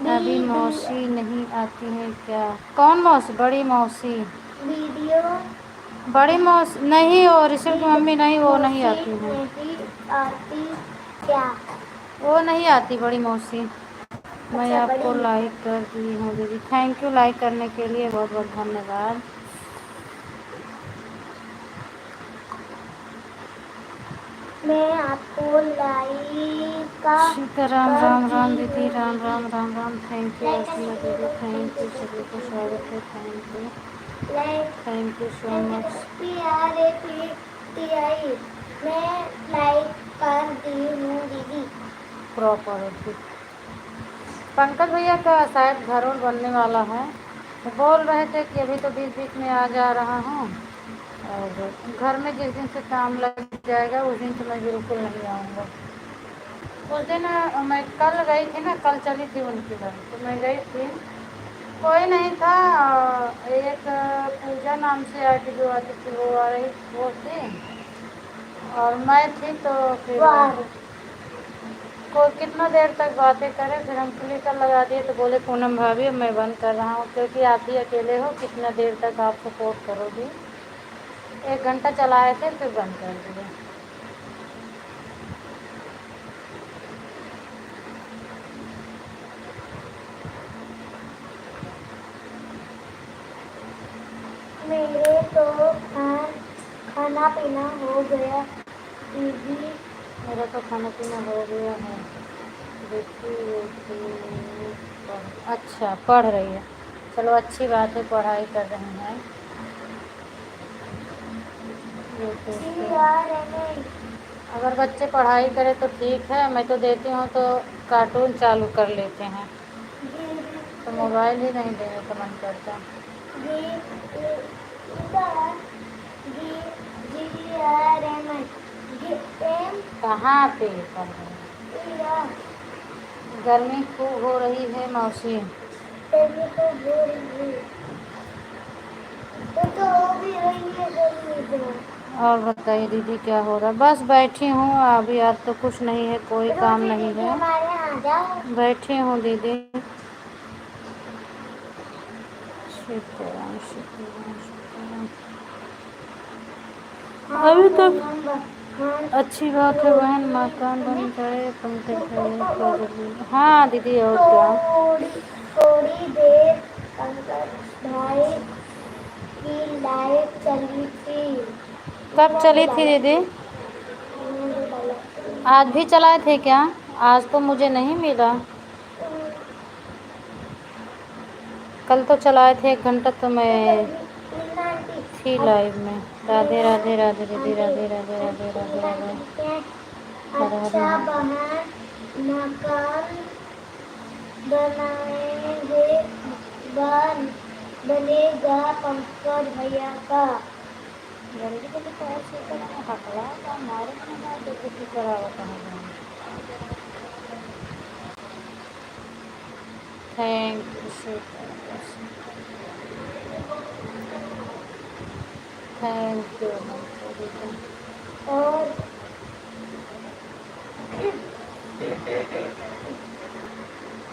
अभी मौसी नहीं आती है क्या? कौन मौसी? बड़ी मौसी?
वीडियो
बड़ी मौसी नहीं, हो ऋषभ की मम्मी नहीं, वो नहीं आती हैं।
आती क्या?
वो नहीं आती बड़ी मौसी। मैं आपको लाइक कर दी हूँ दीदी, थैंक यू लाइक करने के लिए, बहुत बहुत धन्यवाद।
मैं आपको लाइक
सीताराम राम राम दीदी, राम राम राम राम। थैंक यू अर्चना दीदी, थैंक यू, सभी को स्वागत है, thank you.
Like
thank you so much.
PRAPTI मैं लाइक कर दी हूँ दीदी।
प्रॉपर्टी पंकज भैया का शायद घर और बनने वाला है, तो बोल रहे थे कि अभी तो बीच बीच में आ जा रहा हूँ, और घर में जिस दिन से काम लग जाएगा उस दिन से मैं बिल्कुल नहीं आऊँगा। उस दिन मैं कल गई थी ना, कल चली थी उनके घर, तो मैं गई थी, कोई नहीं था। एक पूजा नाम से आंटी जो आती थी वो आ रही, वो थी, और मैं थी, तो फिर को कितना देर तक बातें करें, फिर हम क्लिकर लगा दिए, तो बोले पूनम भाभी मैं बंद कर रहा हूँ, क्योंकि आप ही अकेले हो, कितना देर तक आप सपोर्ट करोगी। 1 घंटा चलाए थे, फिर बंद कर दिए।
मेरे तो खाना पीना हो गया दीदी।
मेरा तो खाना पीना हो गया है। अच्छा पढ़ रही है, चलो अच्छी बात है, पढ़ाई कर रही हैं। अगर बच्चे पढ़ाई करें तो ठीक है, मैं तो देती हूँ तो कार्टून चालू कर लेते हैं, तो मोबाइल ही नहीं देने का मन करता। कहाँ पे पढ़ रहे हैं? गर्मी खूब हो रही है मौसी। और बताइए दीदी क्या हो रहा है? बस बैठी हूँ अभी, आज तो कुछ नहीं है, कोई काम नहीं है, बैठी हूँ दीदी। शुक्रान शुक्रान शुक्रान। अभी तक अच्छी बात है बहन, मकान बन जाए, पंकज भाई। हाँ दीदी, और क्या।
थोड़ी देर पंकज भाई की लाइट चली थी।
कब चली थी दीदी? आज भी चलाए थे क्या? आज तो मुझे नहीं मिला। कल तो चलाए थे 1 घंटा, तो मैं थी लाइव में। राधे राधे राधे दीदी, राधे राधे राधे राधे राधे।
अच्छा बहन मकान बनाएंगे, बनेगा पंकज भैया का।
जल्दी जल्दी पैसे करना हटवा का मारे ना, तो कुछ करावा कहाँ। Thank you, thank you.
और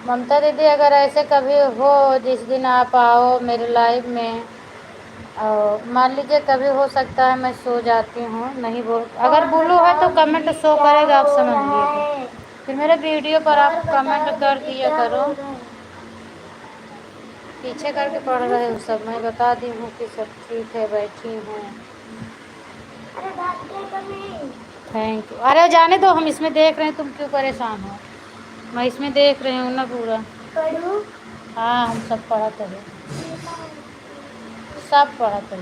ममता दीदी, अगर ऐसे कभी हो जिस दिन आप आओ मेरे लाइव में, और मान लीजिए कभी हो सकता है मैं सो जाती हूँ, नहीं बोल, अगर बोलो है तो कमेंट शो करेगा, आप समझ लीजिए, फिर मेरे वीडियो पर आप कमेंट कर दिया करो। पीछे करके पढ़ रहे हो सब, मैं बता दी हूँ कि सब ठीक है, बैठी हूँ। Thank you. अरे जाने दो, हम इसमें देख रहे हैं, तुम क्यों परेशान हो? मैं इसमें देख रही हूँ ना पूरा।
पढ़ू?
हाँ हम सब पढ़त है, सब पढ़त है।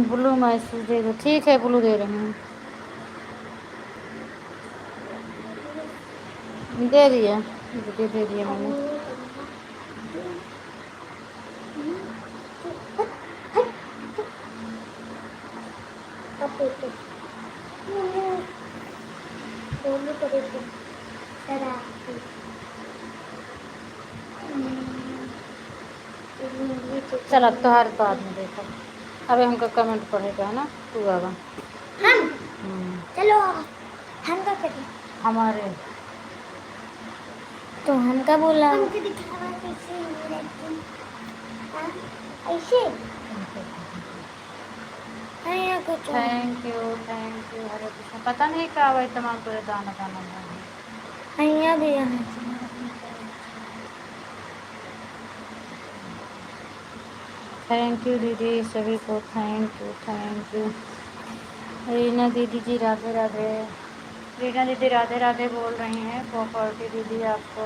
ब्लू मैसेज दे दो, ठीक है ब्लू दे रही हूँ, दे दिया दीदी, दे दिया मैंने। चल अब तो हर बाद में देखो, अबे हमका कमेंट पढ़ेगा है ना, तू आवा।
हम चलो हम का करें
हमारे
तो हम का बोला हमको दिखावा कैसे रहती। हाँ ऐसे आया कुछ।
थैंक यू हरे कृष्ण। पता नहीं क्या हुआ, तमाम पूरे दाना दाना
आया भी है।
थैंक यू दीदी सभी को, थैंक यू। रीना दीदी जी राधे राधे। रीना दीदी राधे राधे बोल रही हैं, प्रॉपर्टी दीदी आपको।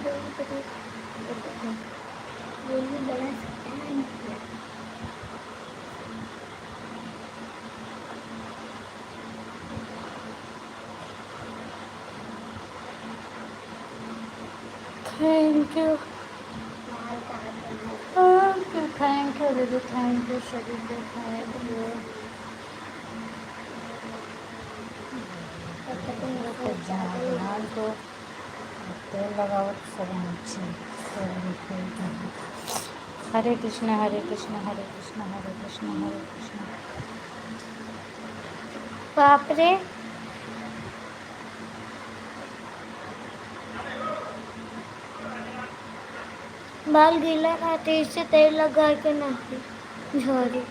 बड़ा सकता है।
थैंक यू थैंक यू दीदी, थैंक यू सभी को, थैंक यू। झाल को तेल लगाओ तो सब अच्छे। हरे कृष्णा हरे कृष्णा हरे कृष्णा हरे कृष्णा हरे कृष्णा।
बाप रे, बाल गीला रहते इससे तेल लगा के नहाती झोरी।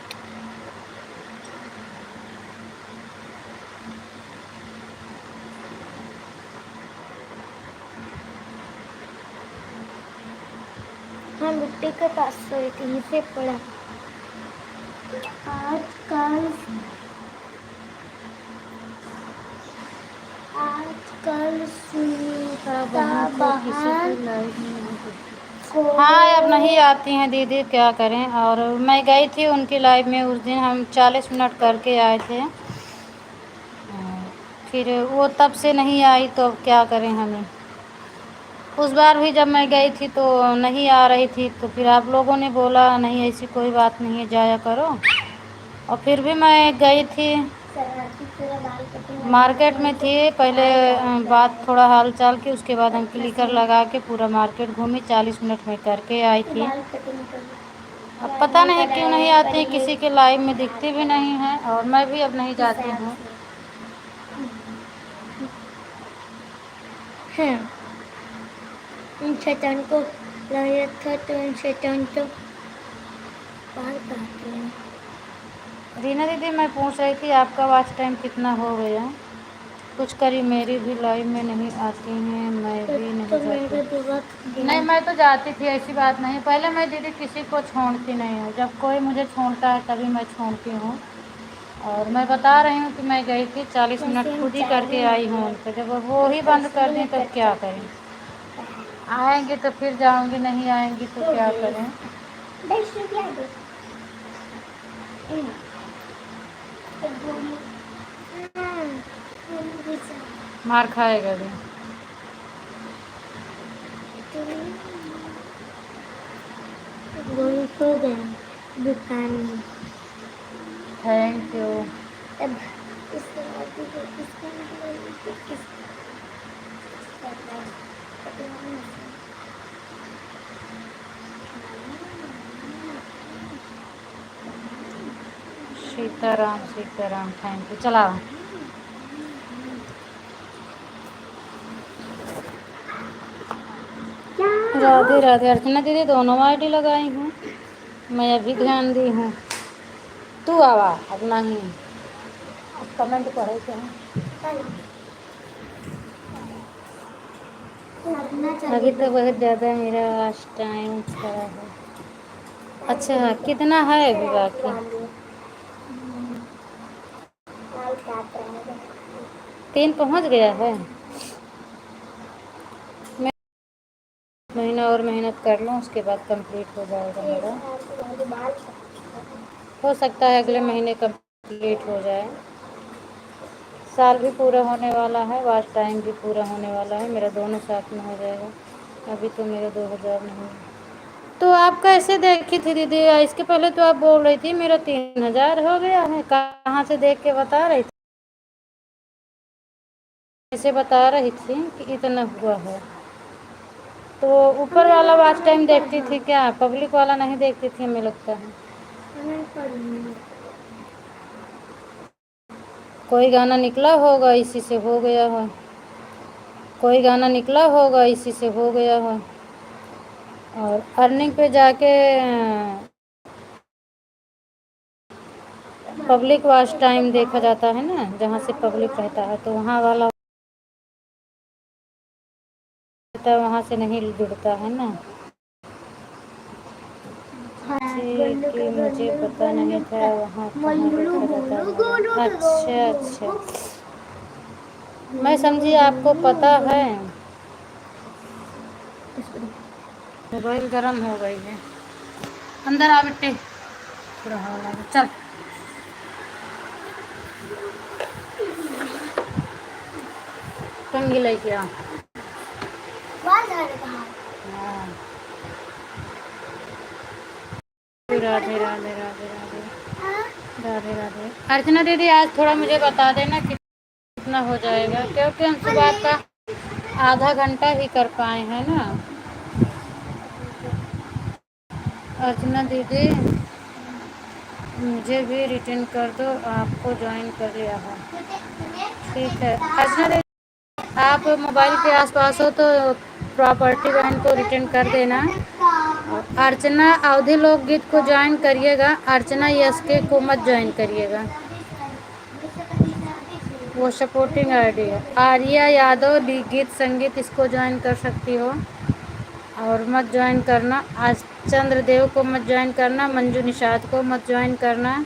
हाँ, मिट्टी के पास सोई थी, इसे पड़ा। आजकल सुनीता बहन
हाँ, अब नहीं आती हैं दीदी, क्या करें। और मैं गई थी उनकी लाइव में उस दिन, हम 40 मिनट करके आए थे। फिर वो तब से नहीं आई तो अब क्या करें हमें। उस बार भी जब मैं गई थी तो नहीं आ रही थी, तो फिर आप लोगों ने बोला नहीं ऐसी कोई बात नहीं है, जाया करो। और फिर भी मैं गई थी, मार्केट में थी पहले। बात थोड़ा हाल चाल की, उसके बाद हम क्लिकर लगा के पूरा मार्केट घूमी, 40 मिनट में करके आई थी। अब पता नहीं क्यों नहीं आती हैं, किसी के लाइव में दिखती भी नहीं है, और मैं भी अब नहीं जाती हूँ।
हाँ, इन शैतान को लाया था तो इन शैतान तो बाहर काटते हैं।
रीना दीदी, मैं पूछ रही थी आपका वॉच टाइम कितना हो गया। कुछ करी, मेरी भी लाइव में नहीं आती हैं, मैं भी नहीं जाती। नहीं, मैं तो जाती थी, ऐसी बात नहीं। पहले मैं दीदी किसी को छोड़ती नहीं हूँ, जब कोई मुझे छोड़ता है तभी मैं छोड़ती हूँ। और मैं बता रही हूँ कि मैं गई थी 40 मिनट खुद ही करके आई हूँ, तो जब वो ही बंद कर दें तो क्या करें। आएंगे तो फिर जाऊंगी, नहीं आएंगी तो क्या करें। मार खाएगा भी।
गोली सो गया दुकान में।
Thank you.
अब इसके बाद
सीताराम सीताराम, थैंक यू। चलाओ। राधे राधे। अर्चना दीदी दोनों आईडी लगाई हूँ, मैं अभी ध्यान दी हूँ। तू आवा अब नहीं, अब कमेंट पढ़े थे। अभी तो बहुत ज़्यादा मेरा आज टाइम खड़ा है। अच्छा, कितना है अभी बाकी? 3 पहुँच गया है। मैं महीना और मेहनत कर लूँ, उसके बाद कंप्लीट हो जाएगा मेरा। हो सकता है अगले महीने कंप्लीट हो जाए। साल भी पूरा होने वाला है, वॉच टाइम भी पूरा होने वाला है, मेरा दोनों साथ में हो जाएगा। अभी तो मेरा 2000 नहीं है। तो आप कैसे देखी थी दीदी? इसके पहले तो आप बोल रही थी मेरा 3000 हो गया है। कहाँ से देख के बता रही थी? ऐसे बता रही थी कि इतना हुआ है। तो ऊपर वाला वॉच टाइम देखती थी क्या, पब्लिक वाला नहीं देखती थी हमें लगता है। कोई गाना निकला होगा इसी से हो गया है, कोई गाना निकला होगा इसी से हो गया है। और अर्निंग पे जाके पब्लिक वॉच टाइम देखा जाता है ना, जहाँ से पब्लिक रहता है, तो वहाँ वाला रहता है, वहाँ से नहीं जुड़ता है ना। कि मुझे पता नहीं था वहाँ कहाँ देखा जाता है। अच्छा अच्छा, मैं समझी आपको पता है। मोबाइल गर्म हो गई है। अंदर आ बेटे, थोड़ा हवा लगे, चल। कंगी लेके आ। हाँ। राधे राधे राधे राधे राधे राधे। अर्चना दीदी आज थोड़ा मुझे बता देना कितना हो जाएगा, क्योंकि हम सुबह का आधा घंटा ही कर पाए हैं ना। अर्चना दीदी मुझे भी रिटर्न कर दो, आपको ज्वाइन कर लिया है। ठीक है अर्चना दीदी, आप मोबाइल के आसपास हो तो प्रॉपर्टी बहन को रिटर्न कर देना। अर्चना अवधि लोकगीत को ज्वाइन करिएगा, अर्चना यस को मत ज्वाइन करिएगा, वो सपोर्टिंग आईडी है। आर्या यादव गीत संगीत, इसको ज्वाइन कर सकती हो और मत ज्वाइन करना। आज चंद्रदेव को मत ज्वाइन करना, मंजू निषाद को मत ज्वाइन करना,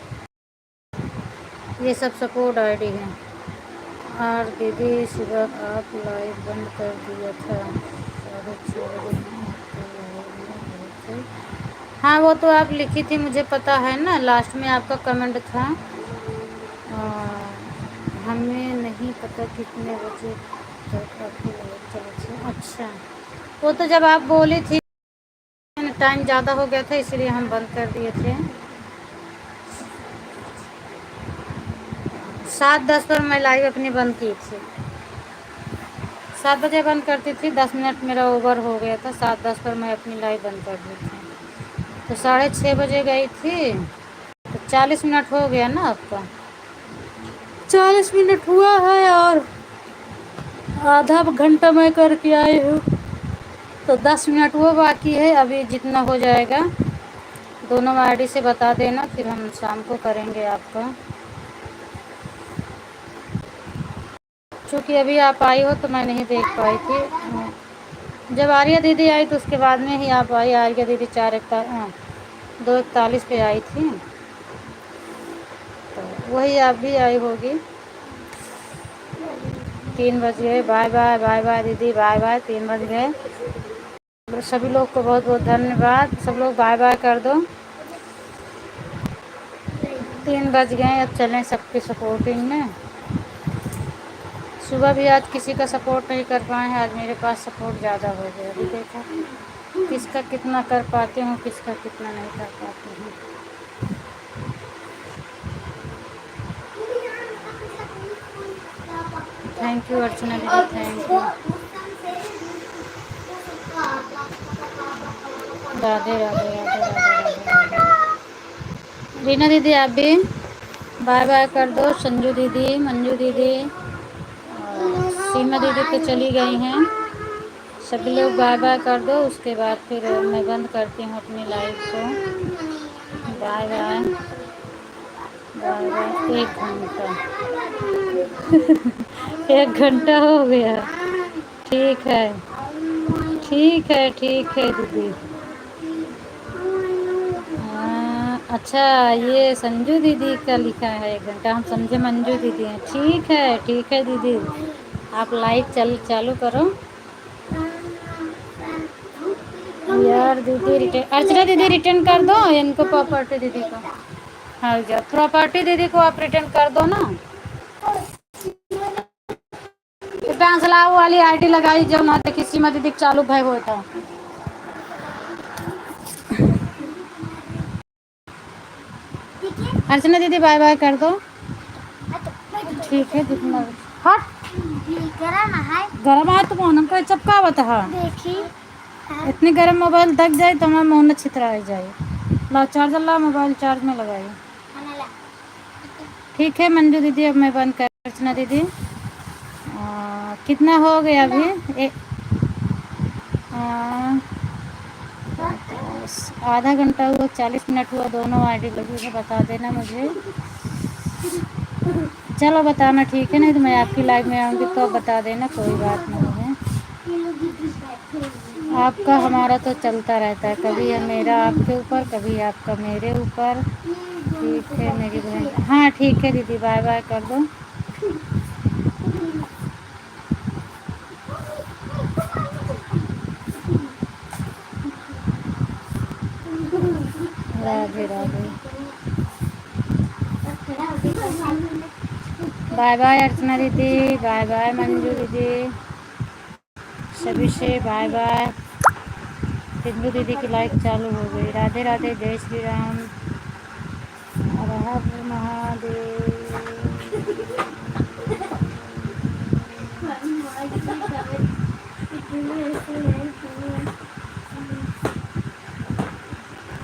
ये सब सपोर्ट आईडी है। और दीदी सुबह आप लाइव बंद कर दिया था, 6:30 बजे। हाँ वो तो आप लिखी थी, मुझे पता है ना, लास्ट में आपका कमेंट था। हमें नहीं पता कितने बजे तक आपकी लाइव चली। अच्छा, वो तो जब आप बोली थी टाइम ज़्यादा हो गया था इसलिए हम बंद कर दिए थे। 7:10 पर मैं लाइव अपनी बंद की थी। 7 बजे बंद करती थी, 10 मिनट मेरा ओवर हो गया था। 7:10 पर मैं अपनी लाइव बंद कर दी थी, तो 6:30 बजे गई थी, तो 40 मिनट हो गया ना आपका। 40 मिनट हुआ है और आधा घंटा मैं करके आई हूँ, तो 10 मिनट वो बाकी है। अभी जितना हो जाएगा दोनों आईडी से बता देना, फिर हम शाम को करेंगे आपका। क्योंकि अभी आप आई हो तो मैं नहीं देख पाई थी। जब आर्या दीदी आई तो उसके बाद में ही आप आई। आर्या दीदी 2:41 पे आई थी, तो वही आप भी आई होगी। 3 बज गए। बाय बाय बाय बाय दीदी, बाय बाय। 3 बज गए। सभी लोग को बहुत बहुत धन्यवाद। सब लोग बाय बाय कर दो। 3 बज गए, अब चलें सबके सपोर्टिंग में। सुबह भी आज किसी का सपोर्ट नहीं कर पाए हैं, आज मेरे पास सपोर्ट ज़्यादा हो गया। अभी देखो किसका कितना कर पाते हूँ, किसका कितना नहीं कर पाती हूँ। थैंक यू अर्चना दीदी, थैंक यू। राधे राधे राधे राधे राधे। रीना दीदी आप भी बाय बाय कर दो। संजू दीदी, मंजू दीदी, सीमा दीदी तो चली गई हैं। सभी लोग बाय बाय कर दो, उसके बाद फिर मैं बंद करती हूँ अपनी लाइव को। Bye bye bye bye. 1 घंटा 1 घंटा हो गया। ठीक है ठीक है ठीक है दीदी। अच्छा, ये संजू दीदी का लिखा है 1 घंटा, हम समझे मंजू दीदी हैं। ठीक है दीदी, आप लाइव चालू करो। यार दीदी रिटर्न, अर्चना दीदी रिटर्न कर दो इनको, प्रॉपर्टी दीदी को। हाँ जा, प्रॉपर्टी दीदी को आप रिटर्न कर दो ना। ट्रांसलाव वाली आईडी लगाई जो ना देखी, सीमा दीदी चालू भाई वो था। अर्चना दीदी बाय बाय कर दो। ठीक है जितना हट गरम है तो मोहन को चपका बता। इतनी गर्म मोबाइल दग जाए तो हमारा मोहन छितरा जाए। ला चार्जर ला, मोबाइल चार्ज में लगाइए। ठीक है मंजू दीदी, अब मैं बंद कर। अर्चना दीदी कितना हो गया अभी? आधा घंटा हुआ, 40 मिनट हुआ, दोनों आईडी लगी है, बता देना मुझे। चलो बताना, ठीक है, नहीं तो मैं आपकी लाइव में आऊँगी तो बता देना, कोई बात नहीं है। आपका हमारा तो चलता रहता है, कभी मेरा आपके ऊपर, कभी आपका मेरे ऊपर। ठीक है मेरी बहन, हाँ ठीक है दीदी, बाय बाय कर दो। राधे राधे। बाय बाय अर्चना दीदी, बाय बाय मंजू दीदी, सभी से बाय बाय। सिंधु दीदी की लाइफ चालू हो गई। राधे राधे, जय श्री राम, हर हर महादेव।